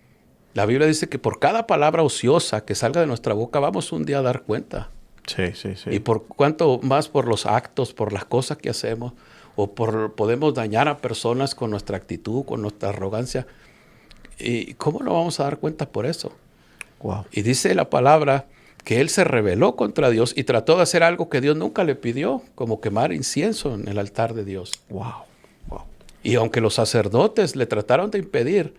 [SPEAKER 2] La Biblia dice que por cada palabra ociosa que salga de nuestra boca vamos un día a dar cuenta.
[SPEAKER 1] Sí, sí, sí.
[SPEAKER 2] Y por cuanto más por los actos, por las cosas que hacemos, o podemos dañar a personas con nuestra actitud, con nuestra arrogancia. ¿Y cómo no vamos a dar cuenta por eso?
[SPEAKER 1] Wow.
[SPEAKER 2] Y dice la palabra que él se rebeló contra Dios y trató de hacer algo que Dios nunca le pidió, como quemar incienso en el altar de Dios.
[SPEAKER 1] Wow. Wow.
[SPEAKER 2] Y aunque los sacerdotes le trataron de impedir,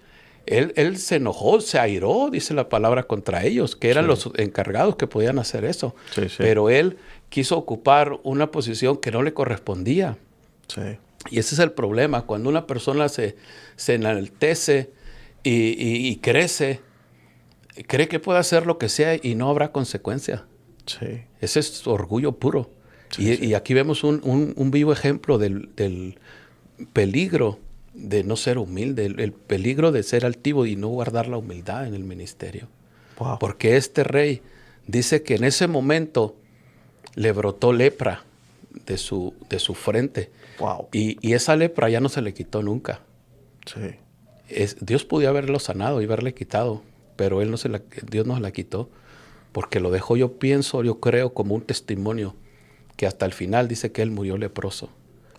[SPEAKER 2] él se enojó, se airó, dice la palabra, contra ellos, que eran los encargados que podían hacer eso.
[SPEAKER 1] Sí, sí.
[SPEAKER 2] Pero él quiso ocupar una posición que no le correspondía.
[SPEAKER 1] Sí.
[SPEAKER 2] Y ese es el problema, cuando una persona se enaltece y crece, cree que puede hacer lo que sea y no habrá consecuencia.
[SPEAKER 1] Sí.
[SPEAKER 2] Ese es orgullo puro.
[SPEAKER 1] Sí,
[SPEAKER 2] y aquí vemos un vivo ejemplo del peligro de no ser humilde, el peligro de ser altivo y no guardar la humildad en el ministerio.
[SPEAKER 1] Wow.
[SPEAKER 2] Porque este rey dice que en ese momento le brotó lepra de su frente.
[SPEAKER 1] Wow.
[SPEAKER 2] Y esa lepra ya no se le quitó nunca.
[SPEAKER 1] Sí.
[SPEAKER 2] Dios podía haberlo sanado y haberle quitado, pero Dios no se la quitó, porque lo dejó, yo creo, como un testimonio, que hasta el final dice que él murió leproso.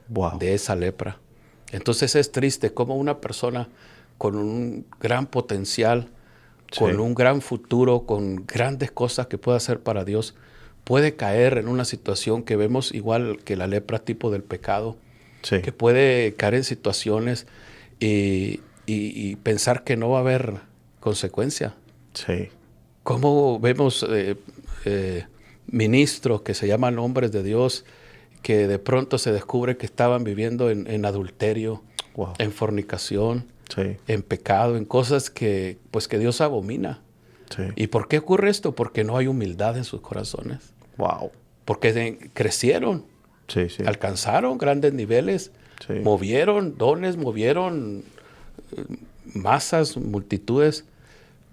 [SPEAKER 1] Wow.
[SPEAKER 2] De esa lepra. Entonces es triste cómo una persona con un gran potencial, con un gran futuro, con grandes cosas que puede hacer para Dios, puede caer en una situación que vemos igual que la lepra, tipo del pecado, que puede caer en situaciones y pensar que no va a haber consecuencia.
[SPEAKER 1] Sí.
[SPEAKER 2] Cómo vemos ministros que se llaman hombres de Dios, que de pronto se descubre que estaban viviendo en adulterio,
[SPEAKER 1] Wow.
[SPEAKER 2] en fornicación,
[SPEAKER 1] Sí.
[SPEAKER 2] en pecado, en cosas que Dios abomina.
[SPEAKER 1] Sí.
[SPEAKER 2] ¿Y por qué ocurre esto? Porque no hay humildad en sus corazones.
[SPEAKER 1] Wow.
[SPEAKER 2] Porque crecieron,
[SPEAKER 1] Sí, sí.
[SPEAKER 2] alcanzaron grandes niveles,
[SPEAKER 1] Sí.
[SPEAKER 2] movieron dones, movieron masas, multitudes,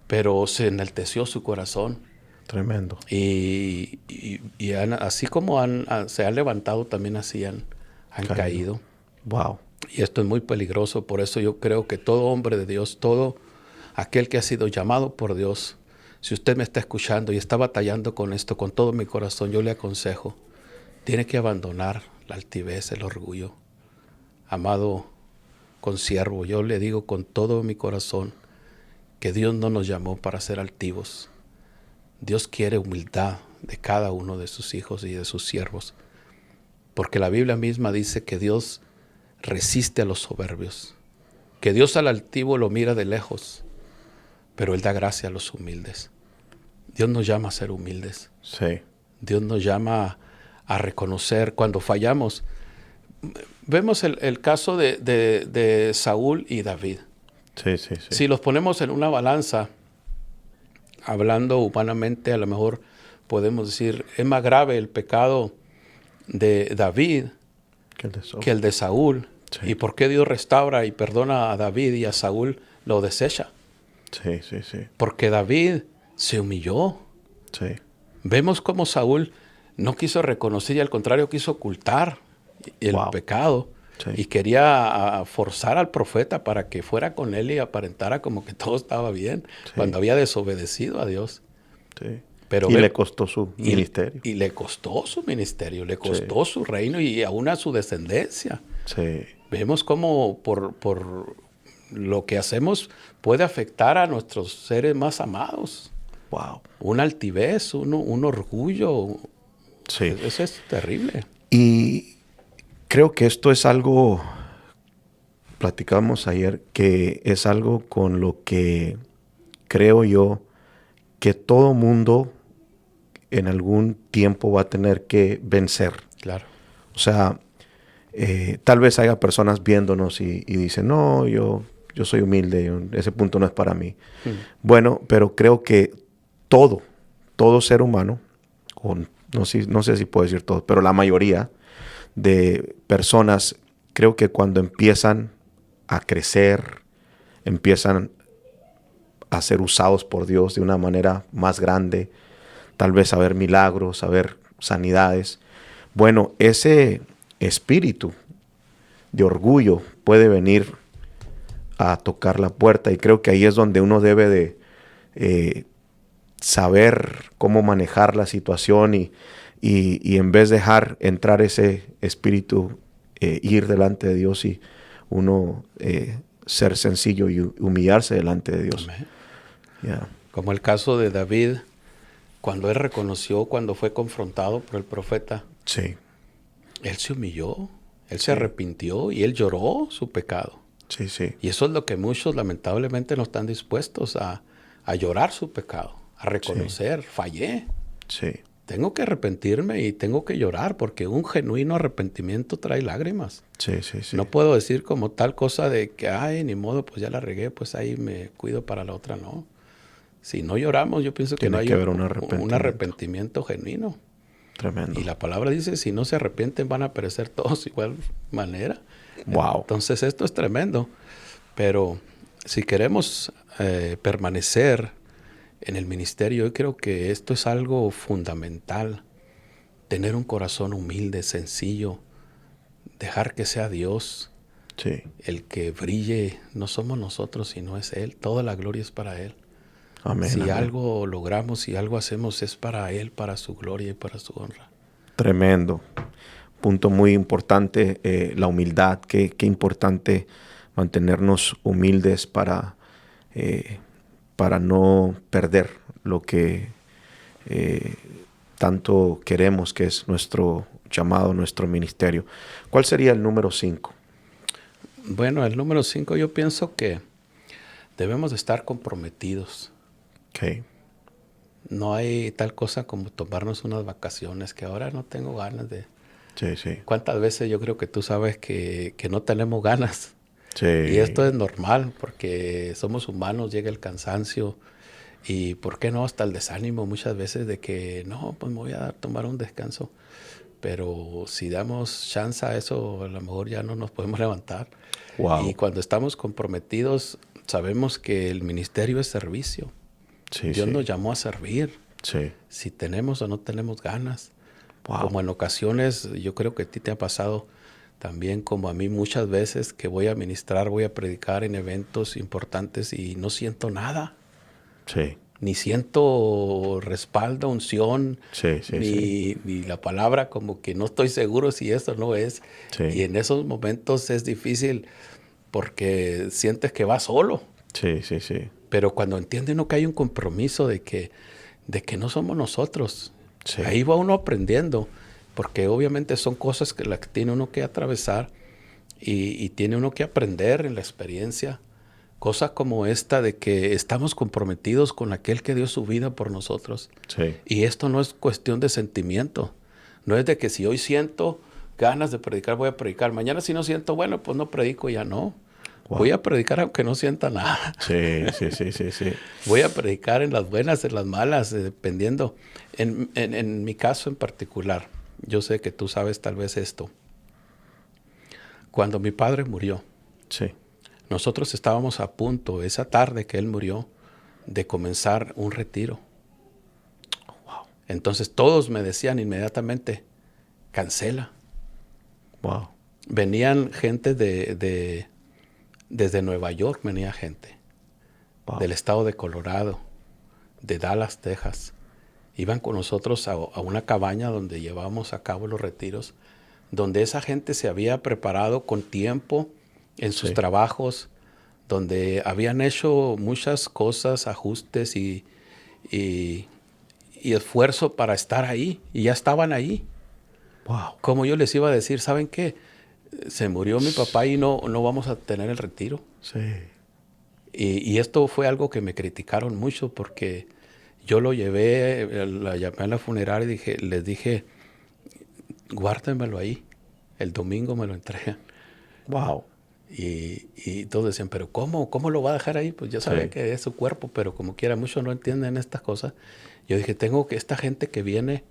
[SPEAKER 2] pero se enalteció su corazón.
[SPEAKER 1] Tremendo.
[SPEAKER 2] Y así como se han levantado, también así han caído.
[SPEAKER 1] Wow.
[SPEAKER 2] Y esto es muy peligroso. Por eso yo creo que todo hombre de Dios, todo aquel que ha sido llamado por Dios, si usted me está escuchando y está batallando con esto, con todo mi corazón, yo le aconsejo, tiene que abandonar la altivez, el orgullo. Amado consiervo, yo le digo con todo mi corazón que Dios no nos llamó para ser altivos. Dios quiere humildad de cada uno de sus hijos y de sus siervos. Porque la Biblia misma dice que Dios resiste a los soberbios, que Dios al altivo lo mira de lejos, pero Él da gracia a los humildes. Dios nos llama a ser humildes.
[SPEAKER 1] Sí.
[SPEAKER 2] Dios nos llama a reconocer cuando fallamos. Vemos el caso de Saúl y David.
[SPEAKER 1] Sí, sí, sí.
[SPEAKER 2] Si los ponemos en una balanza, hablando humanamente, a lo mejor podemos decir, es más grave el pecado de David que el de Saúl.
[SPEAKER 1] Sí.
[SPEAKER 2] ¿Y por qué Dios restaura y perdona a David y a Saúl lo desecha?
[SPEAKER 1] Sí, sí, sí.
[SPEAKER 2] Porque David se humilló.
[SPEAKER 1] Sí.
[SPEAKER 2] Vemos cómo Saúl no quiso reconocer y al contrario quiso ocultar el pecado.
[SPEAKER 1] Sí.
[SPEAKER 2] Y quería forzar al profeta para que fuera con él y aparentara como que todo estaba bien, cuando había desobedecido a Dios.
[SPEAKER 1] Sí.
[SPEAKER 2] Pero
[SPEAKER 1] le costó su ministerio.
[SPEAKER 2] Y le costó su ministerio, le costó su reino y aún a su descendencia.
[SPEAKER 1] Sí.
[SPEAKER 2] Vemos cómo por lo que hacemos puede afectar a nuestros seres más amados.
[SPEAKER 1] Wow.
[SPEAKER 2] Una altivez, un orgullo.
[SPEAKER 1] Sí.
[SPEAKER 2] Eso es terrible.
[SPEAKER 1] Y creo que esto es algo, platicamos ayer, que es algo con lo que creo yo que todo mundo en algún tiempo va a tener que vencer.
[SPEAKER 2] Claro.
[SPEAKER 1] O sea, tal vez haya personas viéndonos y dicen, no, yo soy humilde, ese punto no es para mí. Bueno, pero creo que todo ser humano, o no sé si puedo decir todo, pero la mayoría de personas, creo que cuando empiezan a crecer, empiezan a ser usados por Dios de una manera más grande, tal vez a ver milagros, a ver sanidades. Bueno, ese espíritu de orgullo puede venir a tocar la puerta y creo que ahí es donde uno debe de saber cómo manejar la situación y en vez de dejar entrar ese espíritu, ir delante de Dios y uno ser sencillo y humillarse delante de Dios. Yeah.
[SPEAKER 2] Como el caso de David, cuando él reconoció, cuando fue confrontado por el profeta,
[SPEAKER 1] sí,
[SPEAKER 2] él se humilló, él se arrepintió y él lloró su pecado.
[SPEAKER 1] Sí, sí.
[SPEAKER 2] Y eso es lo que muchos lamentablemente no están dispuestos a llorar su pecado, a reconocer, fallé.
[SPEAKER 1] Sí.
[SPEAKER 2] Tengo que arrepentirme y tengo que llorar porque un genuino arrepentimiento trae lágrimas.
[SPEAKER 1] Sí, sí, sí.
[SPEAKER 2] No puedo decir como tal cosa de que, ay, ni modo, pues ya la regué, pues ahí me cuido para la otra, no. Si no lloramos, yo pienso que no hay un arrepentimiento genuino.
[SPEAKER 1] Tremendo.
[SPEAKER 2] Y la palabra dice, si no se arrepienten van a perecer todos de igual manera.
[SPEAKER 1] Wow.
[SPEAKER 2] Entonces esto es tremendo. Pero si queremos permanecer en el ministerio, yo creo que esto es algo fundamental. Tener un corazón humilde, sencillo. Dejar que sea Dios el que brille. No somos nosotros, sino es Él. Toda la gloria es para Él.
[SPEAKER 1] Amén,
[SPEAKER 2] si
[SPEAKER 1] amén.
[SPEAKER 2] algo logramos, si algo hacemos, es para Él, para su gloria y para su honra.
[SPEAKER 1] Tremendo. Punto muy importante, la humildad. Qué importante mantenernos humildes para no perder lo que tanto queremos, que es nuestro llamado, nuestro ministerio. ¿Cuál sería el número 5?
[SPEAKER 2] Bueno, el número 5 yo pienso que debemos de estar comprometidos.
[SPEAKER 1] Okay.
[SPEAKER 2] No hay tal cosa como tomarnos unas vacaciones, que ahora no tengo ganas de...
[SPEAKER 1] Sí, sí.
[SPEAKER 2] ¿Cuántas veces yo creo que tú sabes que no tenemos ganas?
[SPEAKER 1] Sí.
[SPEAKER 2] Y esto es normal porque somos humanos, llega el cansancio y, ¿por qué no? Hasta el desánimo muchas veces de que, no, pues me voy a tomar un descanso. Pero si damos chance a eso, a lo mejor ya no nos podemos levantar.
[SPEAKER 1] Wow.
[SPEAKER 2] Y cuando estamos comprometidos, sabemos que el ministerio es servicio.
[SPEAKER 1] Sí,
[SPEAKER 2] Dios
[SPEAKER 1] sí.
[SPEAKER 2] nos llamó a servir.
[SPEAKER 1] Sí.
[SPEAKER 2] Si tenemos o no tenemos ganas.
[SPEAKER 1] Wow.
[SPEAKER 2] Como en ocasiones, yo creo que a ti te ha pasado también, como a mí muchas veces, que voy a ministrar, voy a predicar en eventos importantes y no siento nada.
[SPEAKER 1] Sí.
[SPEAKER 2] Ni siento respaldo, unción,
[SPEAKER 1] Sí, sí,
[SPEAKER 2] ni la palabra, como que no estoy seguro si eso no es.
[SPEAKER 1] Sí.
[SPEAKER 2] Y en esos momentos es difícil porque sientes que vas solo.
[SPEAKER 1] Sí, sí, sí.
[SPEAKER 2] Pero cuando entiende uno que hay un compromiso de que de que no somos nosotros.
[SPEAKER 1] Sí.
[SPEAKER 2] Ahí va uno aprendiendo, porque obviamente son cosas que las que tiene uno que atravesar y tiene uno que aprender en la experiencia. Cosas como esta de que estamos comprometidos con aquel que dio su vida por nosotros.
[SPEAKER 1] Sí.
[SPEAKER 2] Y esto no es cuestión de sentimiento. No es de que si hoy siento ganas de predicar, voy a predicar. Mañana si no siento, bueno, pues no predico, ya no.
[SPEAKER 1] Wow.
[SPEAKER 2] Voy a predicar aunque no sienta nada.
[SPEAKER 1] Sí, sí, sí, sí, sí.
[SPEAKER 2] Voy a predicar en las buenas, en las malas, dependiendo. En mi caso en particular, yo sé que tú sabes tal vez esto. Cuando mi padre murió,
[SPEAKER 1] Sí.
[SPEAKER 2] nosotros estábamos a punto, esa tarde que él murió, de comenzar un retiro.
[SPEAKER 1] Wow.
[SPEAKER 2] Entonces todos me decían inmediatamente, cancela.
[SPEAKER 1] Wow.
[SPEAKER 2] Venían gente desde Nueva York, venía gente,
[SPEAKER 1] Wow.
[SPEAKER 2] del estado de Colorado, de Dallas, Texas. Iban con nosotros a una cabaña donde llevábamos a cabo los retiros, donde esa gente se había preparado con tiempo en sus
[SPEAKER 1] Sí.
[SPEAKER 2] trabajos, donde habían hecho muchas cosas, ajustes y esfuerzo para estar ahí, y ya estaban ahí.
[SPEAKER 1] Wow.
[SPEAKER 2] Como yo les iba a decir, ¿saben qué? Se murió mi papá y no vamos a tener el retiro.
[SPEAKER 1] Sí.
[SPEAKER 2] Y esto fue algo que me criticaron mucho porque yo lo llevé, la llamé a la funeraria y les dije, guárdenmelo ahí, el domingo me lo entregan.
[SPEAKER 1] Wow.
[SPEAKER 2] Y todos decían, pero ¿cómo lo va a dejar ahí? Pues ya saben
[SPEAKER 1] Sí.
[SPEAKER 2] que es su cuerpo, pero como quiera, muchos no entienden estas cosas. Yo dije, esta gente que viene,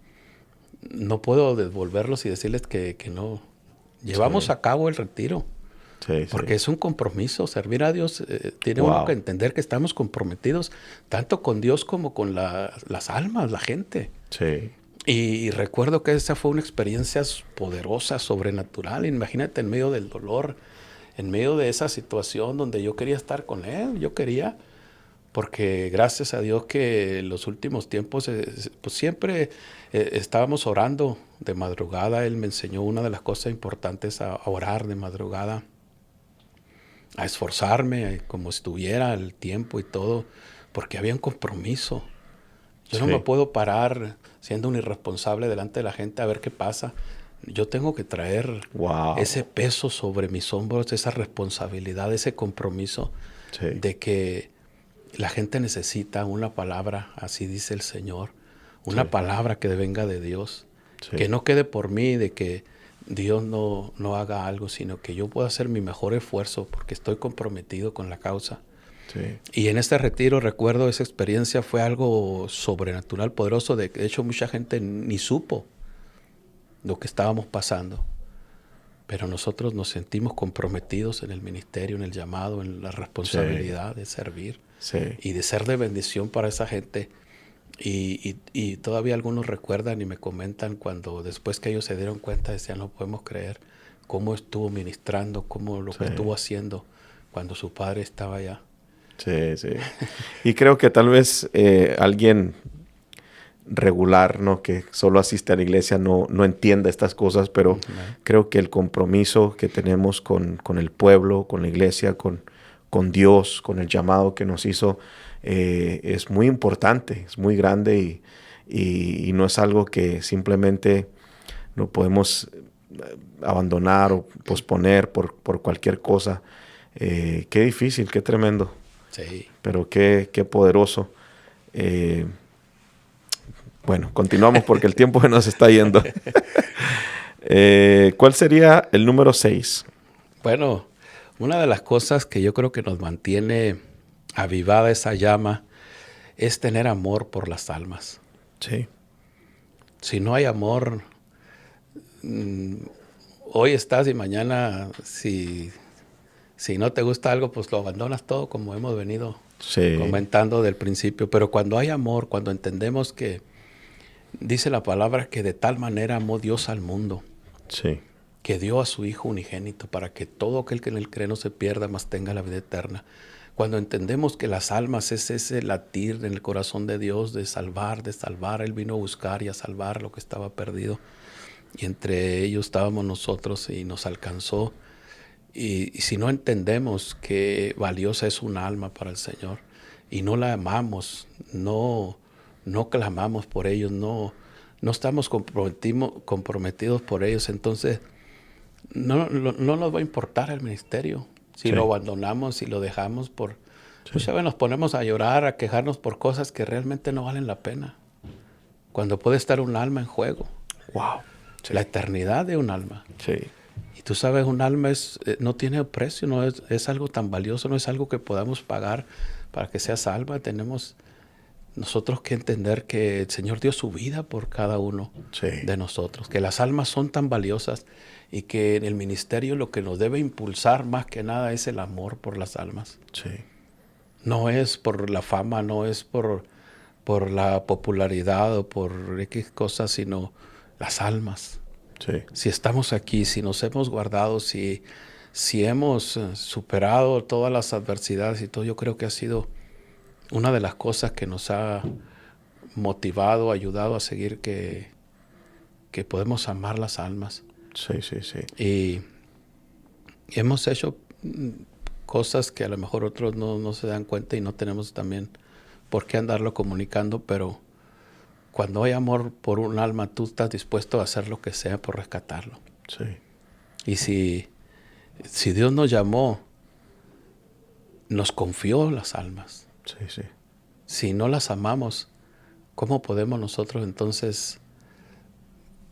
[SPEAKER 2] no puedo devolverlos y decirles que no. Llevamos
[SPEAKER 1] Sí.
[SPEAKER 2] a cabo el retiro,
[SPEAKER 1] Sí,
[SPEAKER 2] porque
[SPEAKER 1] sí.
[SPEAKER 2] es un compromiso. Servir a Dios, tiene
[SPEAKER 1] Wow.
[SPEAKER 2] uno que entender que estamos comprometidos tanto con Dios como con las almas, la gente.
[SPEAKER 1] Sí.
[SPEAKER 2] Y recuerdo que esa fue una experiencia poderosa, sobrenatural. Imagínate en medio del dolor, en medio de esa situación donde yo quería estar con Él. Yo quería, porque gracias a Dios que en los últimos tiempos, pues siempre estábamos orando de madrugada. Él me enseñó una de las cosas importantes, a orar de madrugada, a esforzarme como estuviera el tiempo y todo, porque había un compromiso. Yo no
[SPEAKER 1] Sí.
[SPEAKER 2] me puedo parar siendo un irresponsable delante de la gente a ver qué pasa. Yo tengo que traer
[SPEAKER 1] Wow.
[SPEAKER 2] ese peso sobre mis hombros, esa responsabilidad, ese compromiso
[SPEAKER 1] Sí.
[SPEAKER 2] de que la gente necesita una palabra, así dice el Señor, una
[SPEAKER 1] Sí.
[SPEAKER 2] palabra que venga de Dios,
[SPEAKER 1] Sí.
[SPEAKER 2] que no quede por mí de que Dios no haga algo, sino que yo pueda hacer mi mejor esfuerzo porque estoy comprometido con la causa.
[SPEAKER 1] Sí.
[SPEAKER 2] Y en este retiro, recuerdo, esa experiencia fue algo sobrenatural, poderoso. De hecho, mucha gente ni supo lo que estábamos pasando. Pero nosotros nos sentimos comprometidos en el ministerio, en el llamado, en la responsabilidad de servir
[SPEAKER 1] Sí.
[SPEAKER 2] y de ser de bendición para esa gente. Y todavía algunos recuerdan y me comentan cuando después que ellos se dieron cuenta, decían, no podemos creer cómo estuvo ministrando, cómo lo que
[SPEAKER 1] Sí.
[SPEAKER 2] estuvo haciendo cuando su padre estaba allá.
[SPEAKER 1] Sí, sí. Y creo que tal vez alguien regular, ¿no? Que solo asiste a la iglesia no entienda estas cosas, pero creo que el compromiso que tenemos con el pueblo, con la iglesia, con Dios, con el llamado que nos hizo, es muy importante, es muy grande y no es algo que simplemente no podemos abandonar o posponer por cualquier cosa. Qué difícil, qué tremendo.
[SPEAKER 2] Sí.
[SPEAKER 1] Pero qué poderoso. Bueno, continuamos porque el tiempo se nos está yendo. ¿Cuál sería el número 6?
[SPEAKER 2] Bueno, una de las cosas que yo creo que nos mantiene avivada esa llama es tener amor por las almas.
[SPEAKER 1] Sí.
[SPEAKER 2] Si no hay amor, hoy estás y mañana, si no te gusta algo, pues lo abandonas todo, como hemos venido
[SPEAKER 1] Sí.
[SPEAKER 2] comentando del principio. Pero cuando hay amor, cuando entendemos que dice la palabra que de tal manera amó Dios al mundo,
[SPEAKER 1] Sí.
[SPEAKER 2] que dio a su Hijo unigénito para que todo aquel que en él cree no se pierda, mas tenga la vida eterna. Cuando entendemos que las almas es ese latir en el corazón de Dios de salvar, Él vino a buscar y a salvar lo que estaba perdido. Y entre ellos estábamos nosotros y nos alcanzó. Y si no entendemos que valiosa es un alma para el Señor y no la amamos, no no clamamos por ellos, no estamos comprometidos por ellos, entonces no nos va a importar el ministerio. Si lo abandonamos, si lo dejamos muchas veces nos ponemos a llorar, a quejarnos por cosas que realmente no valen la pena. Cuando puede estar un alma en juego.
[SPEAKER 1] Wow.
[SPEAKER 2] La eternidad de un alma.
[SPEAKER 1] Sí.
[SPEAKER 2] Y tú sabes, un alma no tiene precio, no es algo tan valioso, no es algo que podamos pagar para que sea salva. Tenemos nosotros que entender que el Señor dio su vida por cada uno de nosotros, que las almas son tan valiosas y que en el ministerio lo que nos debe impulsar más que nada es el amor por las almas.
[SPEAKER 1] Sí.
[SPEAKER 2] No es por la fama, no es por la popularidad o por X cosas, sino las almas.
[SPEAKER 1] Sí.
[SPEAKER 2] Si estamos aquí, si nos hemos guardado, si hemos superado todas las adversidades y todo, yo creo que ha sido una de las cosas que nos ha motivado, ayudado a seguir, que podemos amar las almas.
[SPEAKER 1] Sí, sí, sí.
[SPEAKER 2] Y hemos hecho cosas que a lo mejor otros no se dan cuenta y no tenemos también por qué andarlo comunicando, pero cuando hay amor por un alma, tú estás dispuesto a hacer lo que sea por rescatarlo.
[SPEAKER 1] Sí.
[SPEAKER 2] Y si Dios nos llamó, nos confió las almas.
[SPEAKER 1] Sí, sí.
[SPEAKER 2] Si no las amamos, ¿cómo podemos nosotros entonces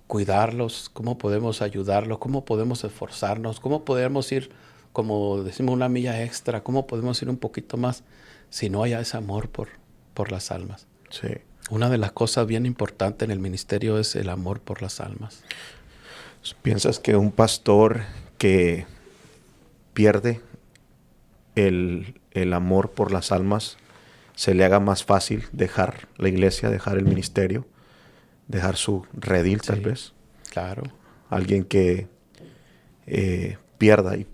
[SPEAKER 2] cuidarlos? ¿Cómo podemos ayudarlos? ¿Cómo podemos esforzarnos? ¿Cómo podemos ir, como decimos, una milla extra? ¿Cómo podemos ir un poquito más si no hay ese amor por las almas?
[SPEAKER 1] Sí.
[SPEAKER 2] Una de las cosas bien importantes en el ministerio es el amor por las almas.
[SPEAKER 1] ¿Piensas que un pastor que pierde el amor por las almas se le haga más fácil dejar la iglesia, dejar el ministerio, dejar su redil tal vez?
[SPEAKER 2] Claro.
[SPEAKER 1] Alguien que pierda. ¿Y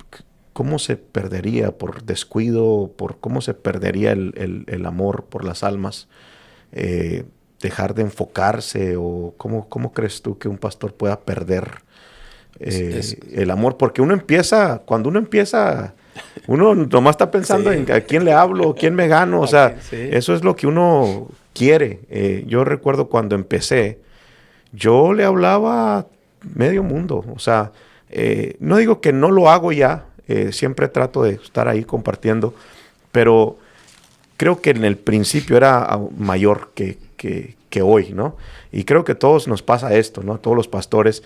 [SPEAKER 1] cómo se perdería por descuido? ¿Cómo se perdería el amor por las almas? ¿Dejar de enfocarse? ¿O cómo crees tú que un pastor pueda perder el amor? Porque cuando uno empieza, uno nomás está pensando en a quién le hablo, quién me gano. O sea, eso es lo que uno quiere. Yo recuerdo cuando empecé, yo le hablaba a medio mundo. O sea, no digo que no lo hago ya, siempre trato de estar ahí compartiendo, pero creo que en el principio era mayor que hoy, ¿no? Y creo que a todos nos pasa esto, ¿no? A todos los pastores.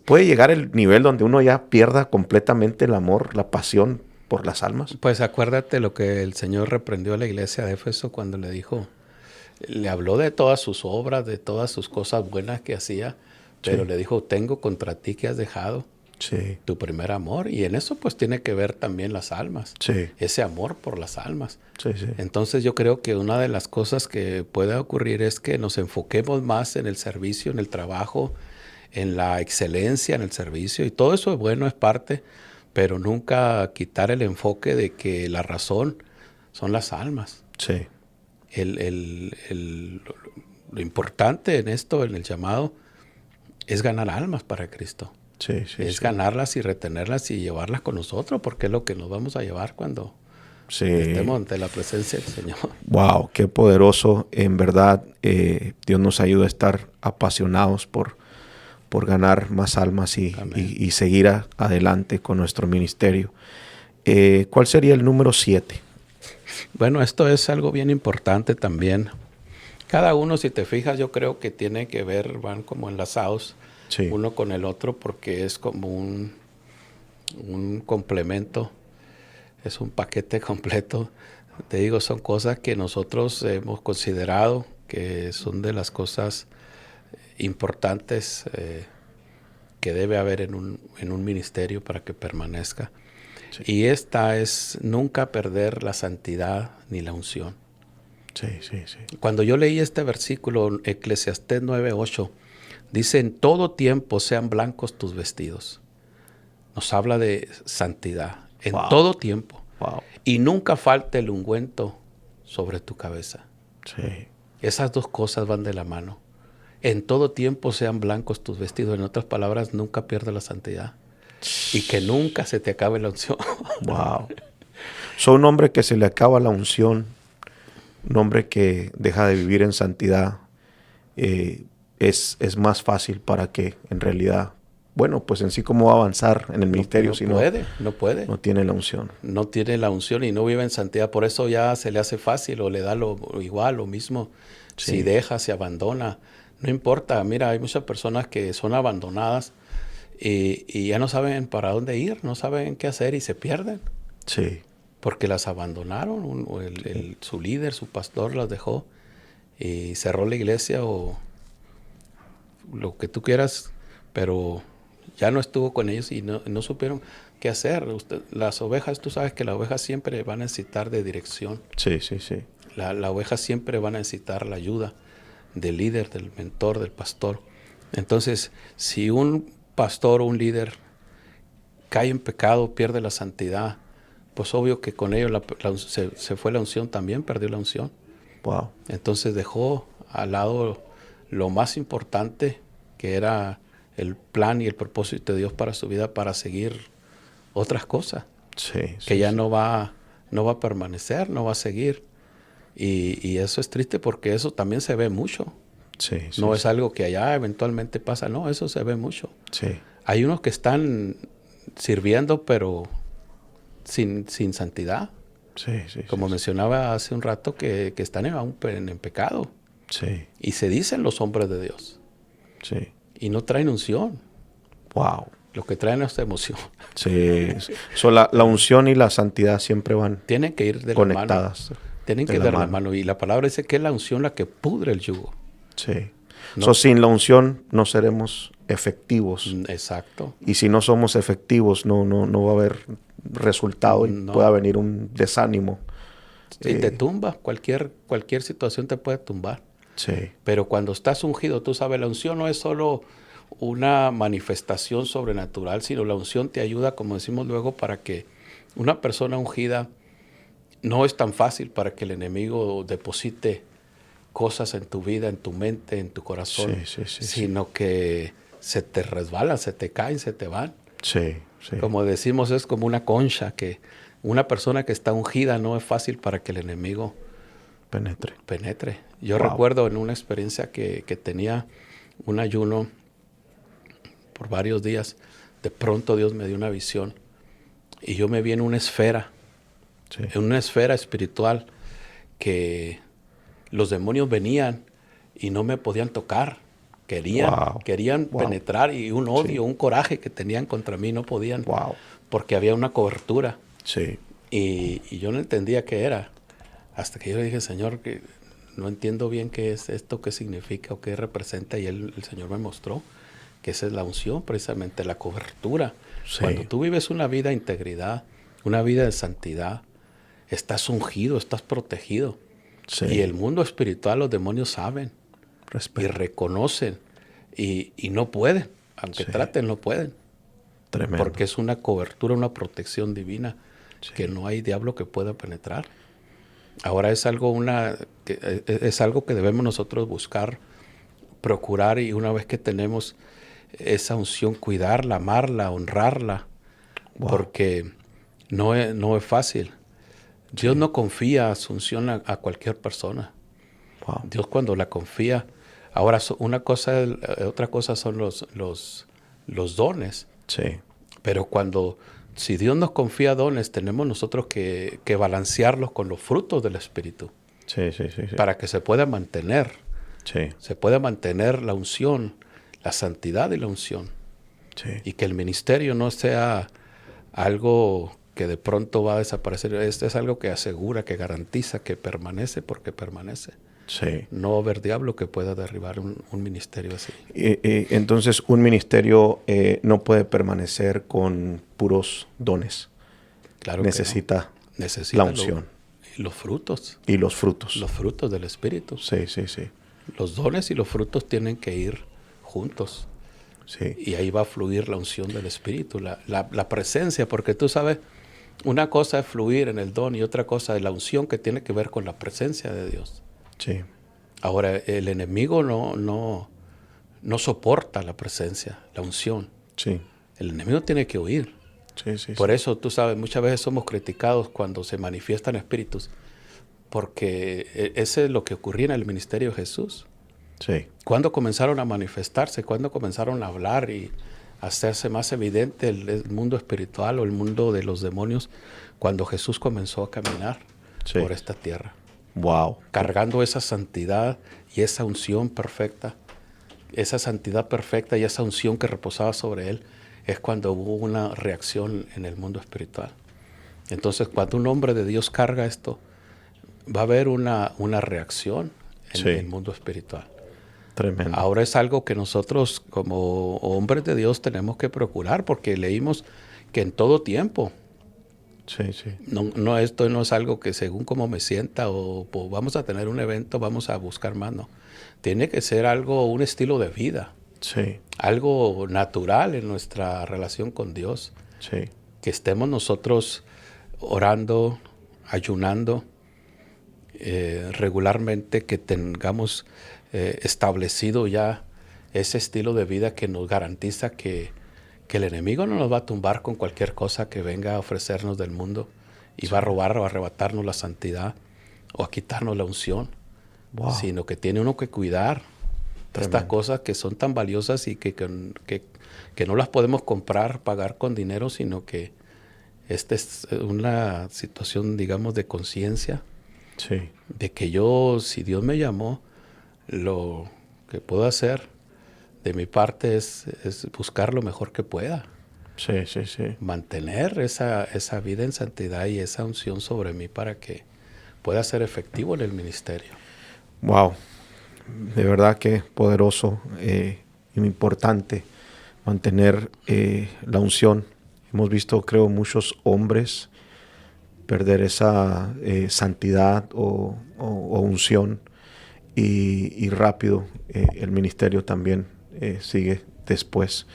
[SPEAKER 1] ¿Puede llegar el nivel donde uno ya pierda completamente el amor, la pasión por las almas?
[SPEAKER 2] Pues acuérdate lo que el Señor reprendió a la iglesia de Éfeso cuando le habló de todas sus obras, de todas sus cosas buenas que hacía, pero le dijo, tengo contra ti que has dejado tu primer amor. Y en eso pues tiene que ver también las almas, ese amor por las almas. Entonces yo creo que una de las cosas que puede ocurrir es que nos enfoquemos más en el servicio, en el trabajo, en la excelencia en el servicio, y todo eso es bueno, es parte, pero nunca quitar el enfoque de que la razón son las almas.
[SPEAKER 1] Sí.
[SPEAKER 2] Lo importante en esto, en el llamado, es ganar almas para Cristo. Es ganarlas y retenerlas y llevarlas con nosotros, porque es lo que nos vamos a llevar cuando estemos ante la presencia del Señor.
[SPEAKER 1] Wow, qué poderoso. En verdad, Dios nos ayuda a estar apasionados por ganar más almas y seguir adelante con nuestro ministerio. ¿Cuál sería el número 7?
[SPEAKER 2] Bueno, esto es algo bien importante también. Cada uno, si te fijas, yo creo que tiene que ver, van como enlazados uno con el otro, porque es como un complemento, es un paquete completo. Te digo, son cosas que nosotros hemos considerado que son de las cosas importantes que debe haber en un ministerio para que permanezca. Y esta es nunca perder la santidad ni la unción. Cuando yo leí este versículo, Eclesiastés 9:8, dice, en todo tiempo sean blancos tus vestidos. Nos habla de santidad, en todo tiempo. Y nunca falte el ungüento sobre tu cabeza. Esas dos cosas van de la mano. En todo tiempo sean blancos tus vestidos. En otras palabras, nunca pierdas la santidad. Y que nunca se te acabe la unción.
[SPEAKER 1] Soy un hombre que se le acaba la unción. Un hombre que deja de vivir en santidad es más fácil para que en realidad, bueno, pues en sí cómo va a avanzar en el ministerio si
[SPEAKER 2] no puede.
[SPEAKER 1] No tiene la unción.
[SPEAKER 2] No tiene la unción y no vive en santidad. Por eso ya se le hace fácil o le da lo igual, lo mismo.
[SPEAKER 1] Sí.
[SPEAKER 2] Si deja, se abandona. No importa. Mira, hay muchas personas que son abandonadas y ya no saben para dónde ir, no saben qué hacer y se pierden.
[SPEAKER 1] Sí.
[SPEAKER 2] Porque las abandonaron. Su líder, su pastor las dejó y cerró la iglesia o lo que tú quieras, pero ya no estuvo con ellos y no supieron qué hacer. Las ovejas, tú sabes que las ovejas siempre van a necesitar de dirección.
[SPEAKER 1] Sí, sí, sí.
[SPEAKER 2] La oveja siempre va a necesitar la ayuda del líder, del mentor, del pastor. Entonces, si un pastor o un líder cae en pecado, pierde la santidad, pues obvio que con ello se fue la unción también, perdió la unción.
[SPEAKER 1] Wow.
[SPEAKER 2] Entonces dejó al lado lo más importante, que era el plan y el propósito de Dios para su vida, para seguir otras cosas.
[SPEAKER 1] Sí,
[SPEAKER 2] Que ya no va a permanecer, no va a seguir. Y eso es triste porque eso también se ve mucho.
[SPEAKER 1] Sí, sí,
[SPEAKER 2] No es algo que allá eventualmente pasa, no, eso se ve mucho.
[SPEAKER 1] Sí.
[SPEAKER 2] Hay unos que están sirviendo pero sin santidad.
[SPEAKER 1] Sí, sí.
[SPEAKER 2] Como mencionaba hace un rato, que están en pecado.
[SPEAKER 1] Sí.
[SPEAKER 2] Y se dicen los hombres de Dios.
[SPEAKER 1] Sí.
[SPEAKER 2] Y no traen unción.
[SPEAKER 1] Wow.
[SPEAKER 2] Lo que traen es emoción.
[SPEAKER 1] Sí. La unción y la santidad siempre van
[SPEAKER 2] Tienen que ir de
[SPEAKER 1] conectadas.
[SPEAKER 2] la mano. Tienen que ir de la mano. Y la palabra dice que es la unción la que pudre el yugo.
[SPEAKER 1] Sí.
[SPEAKER 2] No.
[SPEAKER 1] Sin la unción no seremos efectivos.
[SPEAKER 2] Exacto.
[SPEAKER 1] Y si no somos efectivos, no va a haber resultado y pueda venir un desánimo.
[SPEAKER 2] Y te tumba. Cualquier situación te puede tumbar.
[SPEAKER 1] Sí.
[SPEAKER 2] Pero cuando estás ungido, tú sabes, la unción no es solo una manifestación sobrenatural, sino la unción te ayuda, como decimos luego, para que una persona ungida no es tan fácil para que el enemigo deposite cosas en tu vida, en tu mente, en tu corazón, sino que se te resbalan, se te caen, se te van.
[SPEAKER 1] Sí, sí.
[SPEAKER 2] Como decimos, es como una concha, que una persona que está ungida no es fácil para que el enemigo penetre. Yo recuerdo en una experiencia que tenía un ayuno por varios días, de pronto Dios me dio una visión y yo me vi en una esfera, en una esfera espiritual, que los demonios venían y no me podían tocar. Querían penetrar, y un odio, un coraje que tenían contra mí, no podían, porque había una cobertura.
[SPEAKER 1] Sí.
[SPEAKER 2] Y yo no entendía qué era, hasta que yo le dije, Señor, que no entiendo bien qué es esto, qué significa o qué representa, y el Señor me mostró que esa es la unción, precisamente la cobertura. Sí. Cuando tú vives una vida de integridad, una vida de santidad, estás ungido, estás protegido. Sí. Y el mundo espiritual, los demonios saben y reconocen y no pueden, aunque traten, no pueden.
[SPEAKER 1] Tremendo.
[SPEAKER 2] Porque es una cobertura, una protección divina, que no hay diablo que pueda penetrar. Ahora es algo que debemos nosotros buscar, procurar, y una vez que tenemos esa unción, cuidarla, amarla, honrarla, porque no es fácil. Dios no confía su unción a cualquier persona. Dios, cuando la confía. Ahora, otra cosa son los dones.
[SPEAKER 1] Sí.
[SPEAKER 2] Pero si Dios nos confía dones, tenemos nosotros que balancearlos con los frutos del Espíritu.
[SPEAKER 1] Sí.
[SPEAKER 2] Para que se pueda mantener.
[SPEAKER 1] Sí.
[SPEAKER 2] Se pueda mantener la unción, la santidad y la unción.
[SPEAKER 1] Sí.
[SPEAKER 2] Y que el ministerio no sea algo que de pronto va a desaparecer. Es algo que asegura, que garantiza, que permanece porque permanece.
[SPEAKER 1] Sí.
[SPEAKER 2] No va a haber diablo que pueda derribar un ministerio así.
[SPEAKER 1] Entonces, un ministerio no puede permanecer con puros dones.
[SPEAKER 2] Claro
[SPEAKER 1] necesita
[SPEAKER 2] que no. Necesita
[SPEAKER 1] la unción.
[SPEAKER 2] Los frutos.
[SPEAKER 1] Y los frutos.
[SPEAKER 2] Los frutos del Espíritu.
[SPEAKER 1] Sí.
[SPEAKER 2] Los dones y los frutos tienen que ir juntos.
[SPEAKER 1] Sí.
[SPEAKER 2] Y ahí va a fluir la unción del Espíritu, la presencia, porque tú sabes, una cosa es fluir en el don y otra cosa es la unción, que tiene que ver con la presencia de Dios.
[SPEAKER 1] Sí.
[SPEAKER 2] Ahora, el enemigo no soporta la presencia, la unción.
[SPEAKER 1] Sí.
[SPEAKER 2] El enemigo tiene que huir.
[SPEAKER 1] Sí.
[SPEAKER 2] Por eso, tú sabes, muchas veces somos criticados cuando se manifiestan espíritus, porque ese es lo que ocurría en el ministerio de Jesús.
[SPEAKER 1] Sí.
[SPEAKER 2] Cuando comenzaron a manifestarse, cuando comenzaron a hablar y hacerse más evidente el mundo espiritual o el mundo de los demonios, cuando Jesús comenzó a caminar por esta tierra.
[SPEAKER 1] Wow.
[SPEAKER 2] Cargando esa santidad y esa unción perfecta, esa santidad perfecta y esa unción que reposaba sobre él, es cuando hubo una reacción en el mundo espiritual. Entonces, cuando un hombre de Dios carga esto, va a haber una reacción en el mundo espiritual.
[SPEAKER 1] Tremendo.
[SPEAKER 2] Ahora es algo que nosotros como hombres de Dios tenemos que procurar, porque leímos que en todo tiempo, esto no es algo que según cómo me sienta o pues, vamos a tener un evento, vamos a buscar más, no. Tiene que ser algo, un estilo de vida, algo natural en nuestra relación con Dios. Que estemos nosotros orando, ayunando regularmente, que tengamos establecido ya ese estilo de vida que nos garantiza que el enemigo no nos va a tumbar con cualquier cosa que venga a ofrecernos del mundo y va a robar o a arrebatarnos la santidad o a quitarnos la unción, sino que tiene uno que cuidar estas cosas que son tan valiosas y que no las podemos comprar, pagar con dinero, sino que esta es una situación, digamos, de conciencia, de que yo, si Dios me llamó, lo que puedo hacer de mi parte es buscar lo mejor que pueda. Mantener esa vida en santidad y esa unción sobre mí para que pueda ser efectivo en el ministerio.
[SPEAKER 1] Wow. De verdad que poderoso y importante mantener la unción. Hemos visto, creo, muchos hombres perder esa santidad o unción y rápido el ministerio también sigue después.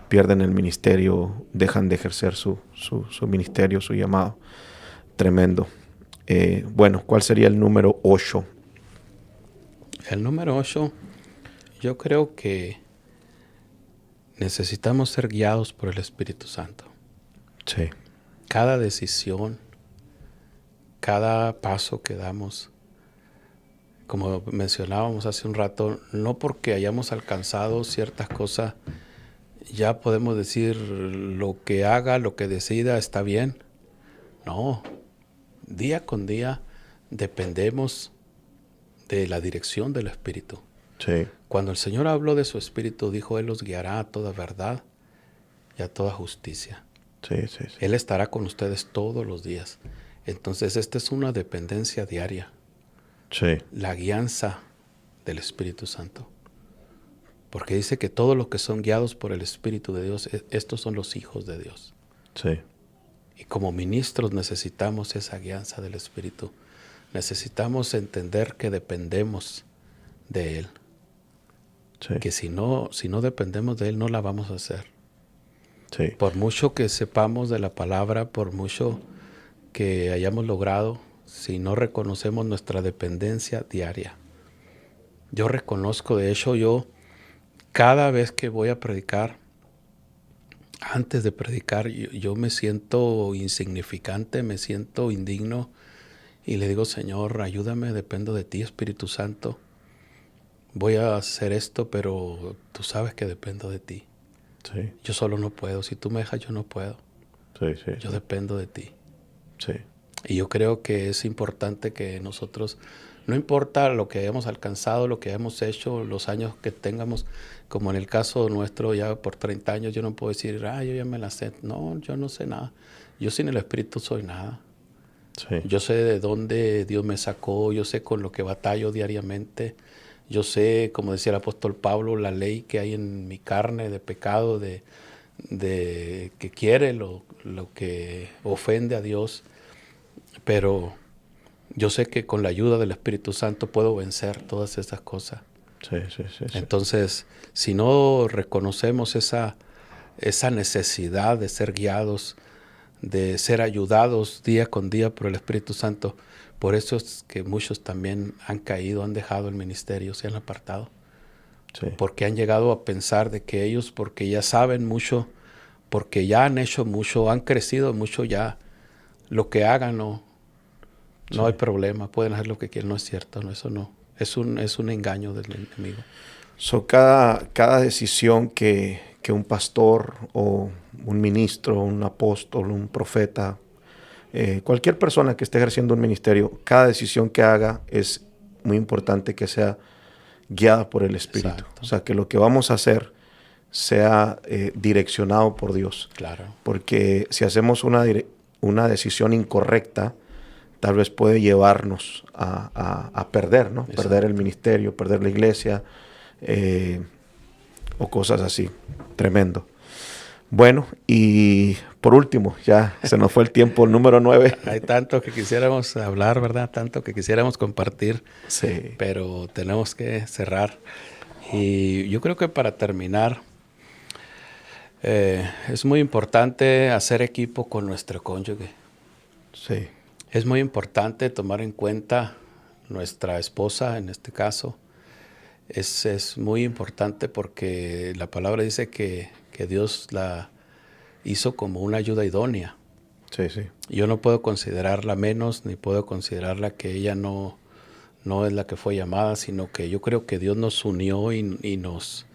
[SPEAKER 1] Pierden el ministerio, dejan de ejercer su ministerio, su llamado. Tremendo. Bueno, ¿cuál sería el número 8?
[SPEAKER 2] El número 8, yo creo que necesitamos ser guiados por el Espíritu Santo. Cada decisión, cada paso que damos, como mencionábamos hace un rato, no porque hayamos alcanzado ciertas cosas, ya podemos decir lo que haga, lo que decida está bien. No, día con día dependemos de la dirección del Espíritu. Cuando el Señor habló de su Espíritu, dijo, Él los guiará a toda verdad y a toda justicia. Él estará con ustedes todos los días. Entonces, esta es una dependencia diaria. La guianza del Espíritu Santo. Porque dice que todos los que son guiados por el Espíritu de Dios, estos son los hijos de Dios. Y como ministros necesitamos esa guianza del Espíritu. Necesitamos entender que dependemos de Él. Que si no dependemos de Él, no la vamos a hacer. Por mucho que sepamos de la palabra, por mucho que hayamos logrado, si no reconocemos nuestra dependencia diaria. Yo reconozco, de hecho, yo cada vez que voy a predicar, antes de predicar, yo me siento insignificante, me siento indigno y le digo, Señor, ayúdame, dependo de ti, Espíritu Santo. Voy a hacer esto, pero tú sabes que dependo de ti. Yo solo no puedo. Si tú me dejas, yo no puedo. Yo dependo de ti. Y yo creo que es importante que nosotros, no importa lo que hayamos alcanzado, lo que hayamos hecho, los años que tengamos, como en el caso nuestro, ya por 30 años, yo no puedo decir, yo ya me la sé. No, yo no sé nada. Yo sin el Espíritu soy nada. Yo sé de dónde Dios me sacó, yo sé con lo que batallo diariamente. Yo sé, como decía el apóstol Pablo, la ley que hay en mi carne de pecado, de que quiere lo que ofende a Dios. Pero yo sé que con la ayuda del Espíritu Santo puedo vencer todas esas cosas. Entonces, si no reconocemos esa necesidad de ser guiados, de ser ayudados día con día por el Espíritu Santo, por eso es que muchos también han caído, han dejado el ministerio, se han apartado. Porque han llegado a pensar de que ellos, porque ya saben mucho, porque ya han hecho mucho, han crecido mucho ya, lo que hagan No hay problema, pueden hacer lo que quieran, no es cierto, no, eso no. Es un engaño del enemigo.
[SPEAKER 1] So, cada decisión que un pastor o un ministro, un apóstol, un profeta, cualquier persona que esté ejerciendo un ministerio, cada decisión que haga es muy importante que sea guiada por el Espíritu.
[SPEAKER 2] Exacto.
[SPEAKER 1] O sea, que lo que vamos a hacer sea direccionado por Dios.
[SPEAKER 2] Claro.
[SPEAKER 1] Porque si hacemos una decisión incorrecta, tal vez puede llevarnos a perder, ¿no?
[SPEAKER 2] Exacto.
[SPEAKER 1] Perder el ministerio, perder la iglesia, o cosas así. Tremendo. Bueno, y por último, ya se nos fue el tiempo, el número 9.
[SPEAKER 2] Hay tanto que quisiéramos hablar, ¿verdad? Tanto que quisiéramos compartir,
[SPEAKER 1] Sí.
[SPEAKER 2] pero tenemos que cerrar. Y yo creo que para terminar, es muy importante hacer equipo con nuestro cónyuge.
[SPEAKER 1] Sí.
[SPEAKER 2] Es muy importante tomar en cuenta nuestra esposa, en este caso. Es muy importante porque la palabra dice que Dios la hizo como una ayuda idónea.
[SPEAKER 1] Sí, sí.
[SPEAKER 2] Yo no puedo considerarla menos, ni puedo considerarla que ella no es la que fue llamada, sino que yo creo que Dios nos unió y nos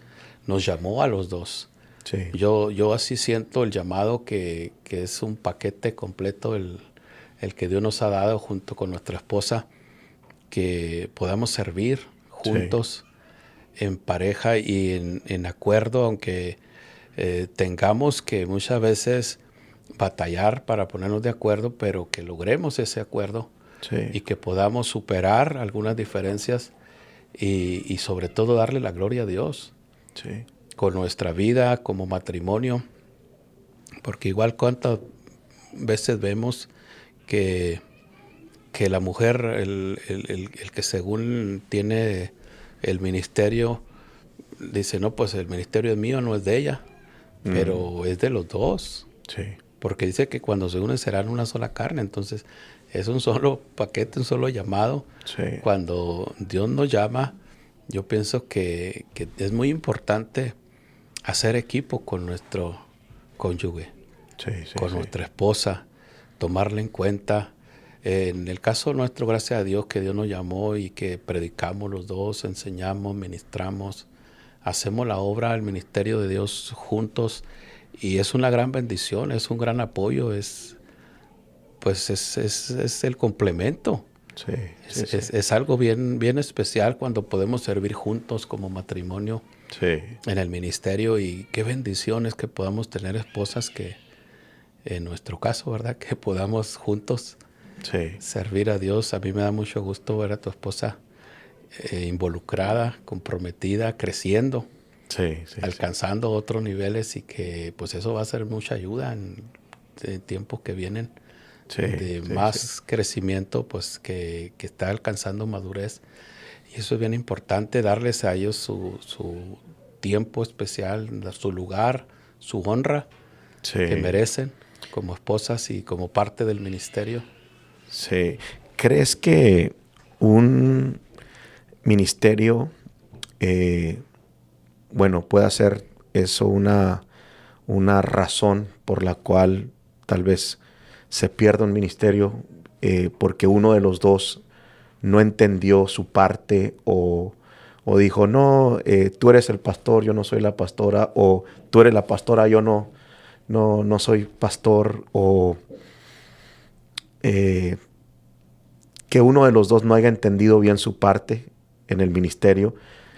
[SPEAKER 2] llamó a los dos.
[SPEAKER 1] Sí.
[SPEAKER 2] Yo así siento el llamado que es un paquete completo el que Dios nos ha dado junto con nuestra esposa, que podamos servir juntos en pareja y en acuerdo, aunque tengamos que muchas veces batallar para ponernos de acuerdo, pero que logremos ese acuerdo y que podamos superar algunas diferencias y sobre todo darle la gloria a Dios con nuestra vida como matrimonio, porque igual cuántas veces vemos que la mujer, el que según tiene el ministerio, dice, no, pues el ministerio es mío, no es de ella, pero es de los dos.
[SPEAKER 1] Sí.
[SPEAKER 2] Porque dice que cuando se unen serán una sola carne, entonces es un solo paquete, un solo llamado.
[SPEAKER 1] Sí.
[SPEAKER 2] Cuando Dios nos llama, yo pienso que es muy importante hacer equipo con nuestro cónyuge, con nuestra esposa, tomarla en cuenta. En el caso nuestro, gracias a Dios que Dios nos llamó y que predicamos los dos, enseñamos, ministramos, hacemos la obra, el ministerio de Dios juntos y es una gran bendición, es un gran apoyo, es el complemento. Es algo bien, bien especial cuando podemos servir juntos como matrimonio en el ministerio y qué bendiciones que podamos tener esposas que, en nuestro caso, ¿verdad? Que podamos juntos servir a Dios. A mí me da mucho gusto ver a tu esposa involucrada, comprometida, creciendo, alcanzando otros niveles y que pues eso va a ser mucha ayuda en tiempos que vienen de más crecimiento, pues que está alcanzando madurez. Y eso es bien importante, darles a ellos su tiempo especial, su lugar, su honra que merecen como esposas y como parte del ministerio.
[SPEAKER 1] Sí. ¿Crees que un ministerio, pueda ser eso una razón por la cual tal vez se pierda un ministerio porque uno de los dos no entendió su parte o dijo, no, tú eres el pastor, yo no soy la pastora, o tú eres la pastora, yo no soy pastor, o que uno de los dos no haya entendido bien su parte en el ministerio?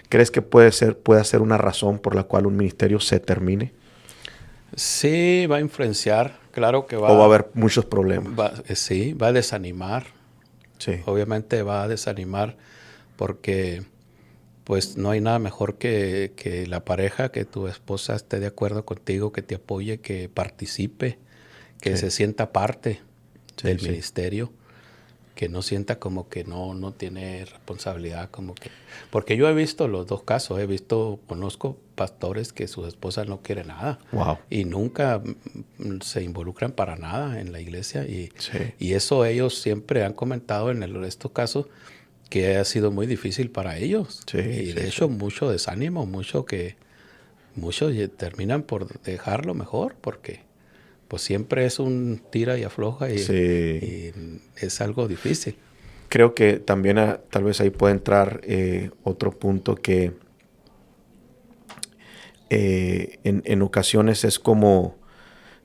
[SPEAKER 1] ¿Crees que pueda ser una razón por la cual un ministerio se termine?
[SPEAKER 2] Sí, va a influenciar, claro que
[SPEAKER 1] ¿O va a haber muchos problemas?
[SPEAKER 2] Va a desanimar.
[SPEAKER 1] Sí.
[SPEAKER 2] Obviamente va a desanimar porque pues no hay nada mejor que la pareja, que tu esposa esté de acuerdo contigo, que te apoye, que participe, que se sienta parte del ministerio, que no sienta como que no tiene responsabilidad, como que... Porque yo he visto los dos casos, conozco pastores que sus esposas no quieren nada.
[SPEAKER 1] Wow.
[SPEAKER 2] Y nunca se involucran para nada en la iglesia. Y eso ellos siempre han comentado en estos casos que ha sido muy difícil para ellos. Y de hecho mucho desánimo, muchos terminan por dejarlo mejor porque pues siempre es un tira y afloja y es algo difícil.
[SPEAKER 1] creo que también tal vez ahí puede entrar otro punto que en ocasiones es como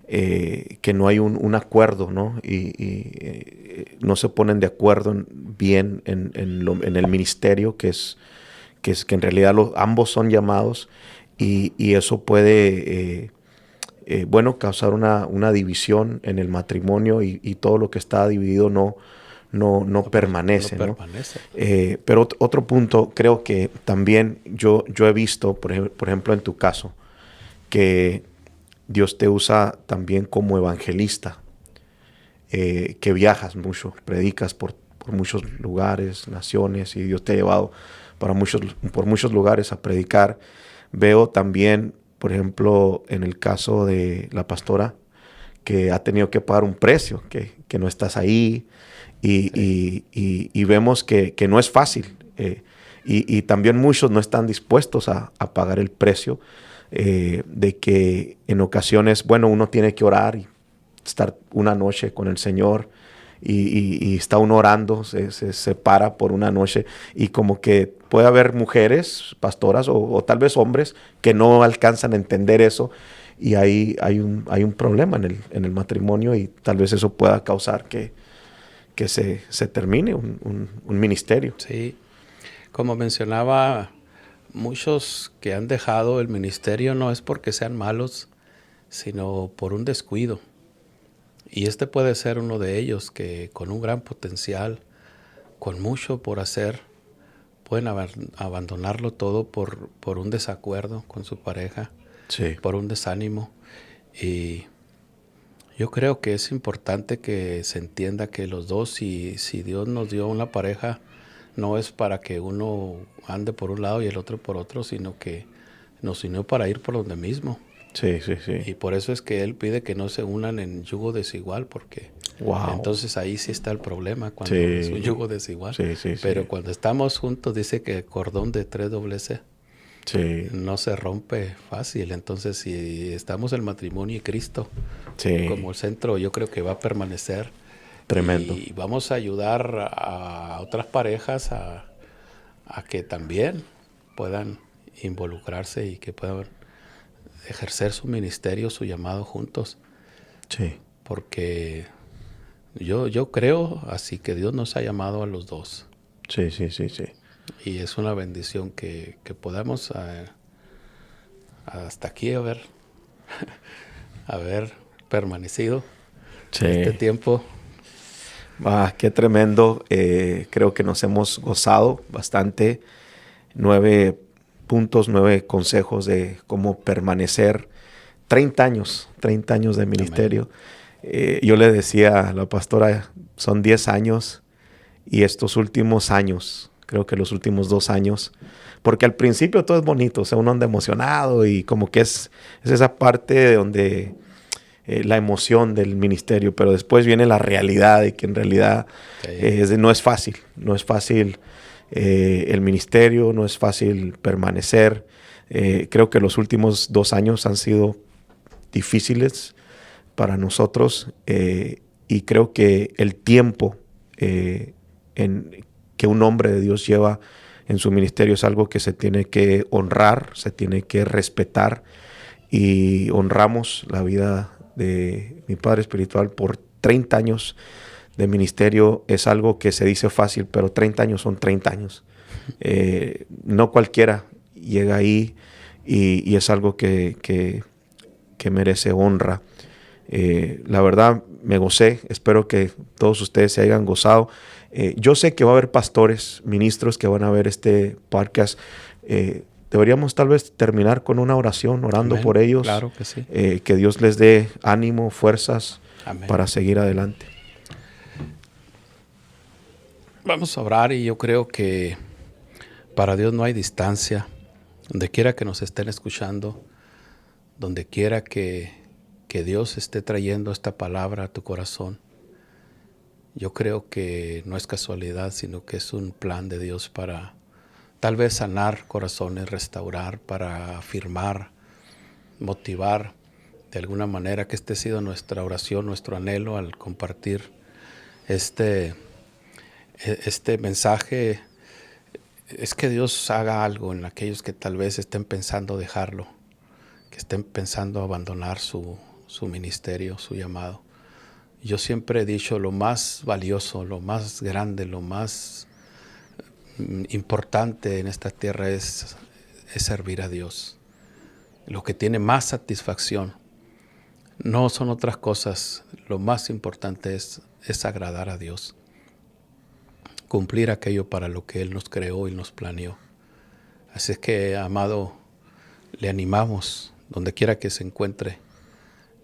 [SPEAKER 1] que no hay un acuerdo, ¿no? Y no se ponen de acuerdo bien en el ministerio, que en realidad ambos son llamados y eso puede, bueno, causar una división en el matrimonio y todo lo que está dividido no permanece, ¿no?
[SPEAKER 2] permanece.
[SPEAKER 1] Pero otro punto, creo que también yo he visto, por ejemplo, en tu caso, que Dios te usa también como evangelista, que viajas mucho, predicas por muchos lugares, naciones, y Dios te ha llevado por muchos lugares a predicar. Veo también, por ejemplo, en el caso de la pastora, que ha tenido que pagar un precio, que no estás ahí, y vemos que no es fácil. Y también muchos no están dispuestos a pagar el precio de que en ocasiones, bueno, uno tiene que orar y estar una noche con el Señor y está uno orando, se para por una noche y como que puede haber mujeres, pastoras o tal vez hombres que no alcanzan a entender eso y ahí hay un problema en el matrimonio y tal vez eso pueda causar que se termine un ministerio.
[SPEAKER 2] Sí, como mencionaba, muchos que han dejado el ministerio no es porque sean malos, sino por un descuido. Y este puede ser uno de ellos que con un gran potencial, con mucho por hacer, pueden abandonarlo todo por un desacuerdo con su pareja,
[SPEAKER 1] Sí,
[SPEAKER 2] por un desánimo. Y yo creo que es importante que se entienda que los dos, si Dios nos dio una pareja, no es para que uno ande por un lado y el otro por otro, sino que nos unió para ir por donde mismo.
[SPEAKER 1] sí, sí, sí.
[SPEAKER 2] Y por eso es que Él pide que no se unan en yugo desigual, porque
[SPEAKER 1] Wow.
[SPEAKER 2] entonces ahí sí está el problema, cuando
[SPEAKER 1] Sí,
[SPEAKER 2] es un yugo desigual.
[SPEAKER 1] sí, sí,
[SPEAKER 2] Pero
[SPEAKER 1] sí.
[SPEAKER 2] cuando estamos juntos, dice que el cordón de 3 C
[SPEAKER 1] Sí,
[SPEAKER 2] no se rompe fácil. Entonces, si estamos el matrimonio y Cristo
[SPEAKER 1] sí.
[SPEAKER 2] como el centro, yo creo que va a permanecer.
[SPEAKER 1] Tremendo.
[SPEAKER 2] Y vamos a ayudar a otras parejas a que también puedan involucrarse y que puedan ejercer su ministerio, su llamado juntos.
[SPEAKER 1] Sí,
[SPEAKER 2] Porque yo creo así que Dios nos ha llamado a los dos.
[SPEAKER 1] sí, sí, sí, sí.
[SPEAKER 2] Y es una bendición que podamos hasta aquí haber permanecido este
[SPEAKER 1] Sí.
[SPEAKER 2] tiempo.
[SPEAKER 1] Ah, qué tremendo. Creo que nos hemos gozado bastante. 9 puntos, 9 consejos de cómo permanecer 30 años de ministerio. Yo le decía a la pastora, son 10 años y estos últimos años, creo que los últimos 2 años, porque al principio todo es bonito, o sea, uno anda emocionado y como que es esa parte de donde la emoción del ministerio, pero después viene la realidad de que en realidad
[SPEAKER 2] Sí.
[SPEAKER 1] no es fácil, el ministerio, no es fácil permanecer. Creo que los últimos 2 años han sido difíciles para nosotros y creo que el tiempo que un hombre de Dios lleva en su ministerio es algo que se tiene que honrar, se tiene que respetar y honramos la vida de mi padre espiritual por 30 años de ministerio. Es algo que se dice fácil, pero 30 años son 30 años. No cualquiera llega ahí y es algo que merece honra. La verdad me gocé, espero que todos ustedes se hayan gozado. Yo sé que va a haber pastores, ministros que van a ver este podcast. Deberíamos tal vez terminar con una oración, orando
[SPEAKER 2] Amén.
[SPEAKER 1] por ellos.
[SPEAKER 2] Claro que sí.
[SPEAKER 1] Que Dios les dé ánimo, fuerzas
[SPEAKER 2] Amén.
[SPEAKER 1] para seguir adelante.
[SPEAKER 2] Vamos a orar y yo creo que para Dios no hay distancia. Donde quiera que nos estén escuchando, donde quiera que Dios esté trayendo esta palabra a tu corazón, yo creo que no es casualidad, sino que es un plan de Dios para tal vez sanar corazones, restaurar, para afirmar, motivar de alguna manera, que este ha sido nuestra oración, nuestro anhelo al compartir este este mensaje es que Dios haga algo en aquellos que tal vez estén pensando dejarlo, que estén pensando abandonar su ministerio, su llamado. Yo siempre he dicho, lo más valioso, lo más grande, lo más importante en esta tierra es servir a Dios. Lo que tiene más satisfacción no son otras cosas. Lo más importante es agradar a Dios. Cumplir aquello para lo que Él nos creó y nos planeó. Así es que, amado, le animamos, donde quiera que se encuentre,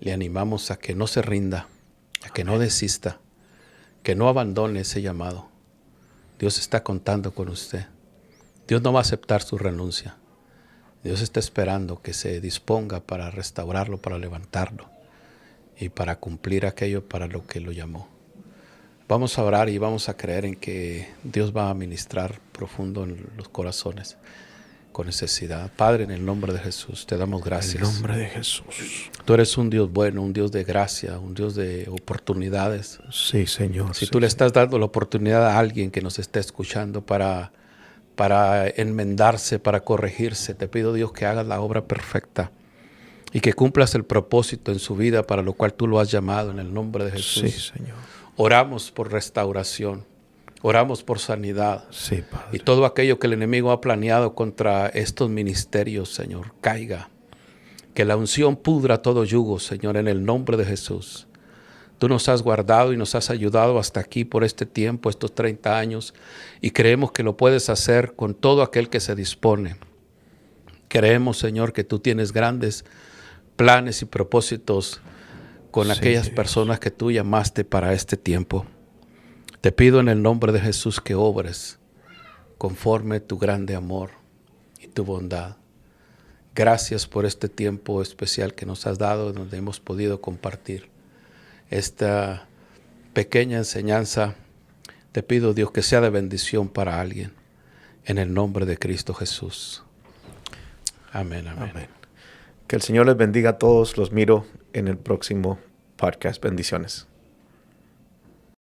[SPEAKER 2] le animamos a que no se rinda, a que no desista, que no abandone ese llamado. Dios está contando con usted. Dios no va a aceptar su renuncia. Dios está esperando que se disponga para restaurarlo, para levantarlo y para cumplir aquello para lo que lo llamó. Vamos a orar y vamos a creer en que Dios va a ministrar profundo en los corazones con necesidad. Padre, en el nombre de Jesús, te damos gracias.
[SPEAKER 1] En el nombre de Jesús.
[SPEAKER 2] Tú eres un Dios bueno, un Dios de gracia, un Dios de oportunidades.
[SPEAKER 1] Sí, Señor.
[SPEAKER 2] Si tú le estás dando la oportunidad a alguien que nos esté escuchando para enmendarse, para corregirse, te pido, Dios, que hagas la obra perfecta y que cumplas el propósito en su vida para lo cual tú lo has llamado, en el nombre de Jesús.
[SPEAKER 1] Sí, Señor.
[SPEAKER 2] Oramos por restauración, oramos por sanidad.
[SPEAKER 1] Sí, Padre.
[SPEAKER 2] Y todo aquello que el enemigo ha planeado contra estos ministerios, Señor, caiga. Que la unción pudra todo yugo, Señor, en el nombre de Jesús. Tú nos has guardado y nos has ayudado hasta aquí por este tiempo, estos 30 años, y creemos que lo puedes hacer con todo aquel que se dispone. Creemos, Señor, que tú tienes grandes planes y propósitos con aquellas personas que tú llamaste para este tiempo. Te pido en el nombre de Jesús que obres conforme tu grande amor y tu bondad. Gracias por este tiempo especial que nos has dado, donde hemos podido compartir esta pequeña enseñanza. Te pido, Dios, que sea de bendición para alguien, en el nombre de Cristo Jesús. Amén, amén.
[SPEAKER 1] Amén. Que el Señor les bendiga a todos. Los miro en el próximo podcast. Bendiciones.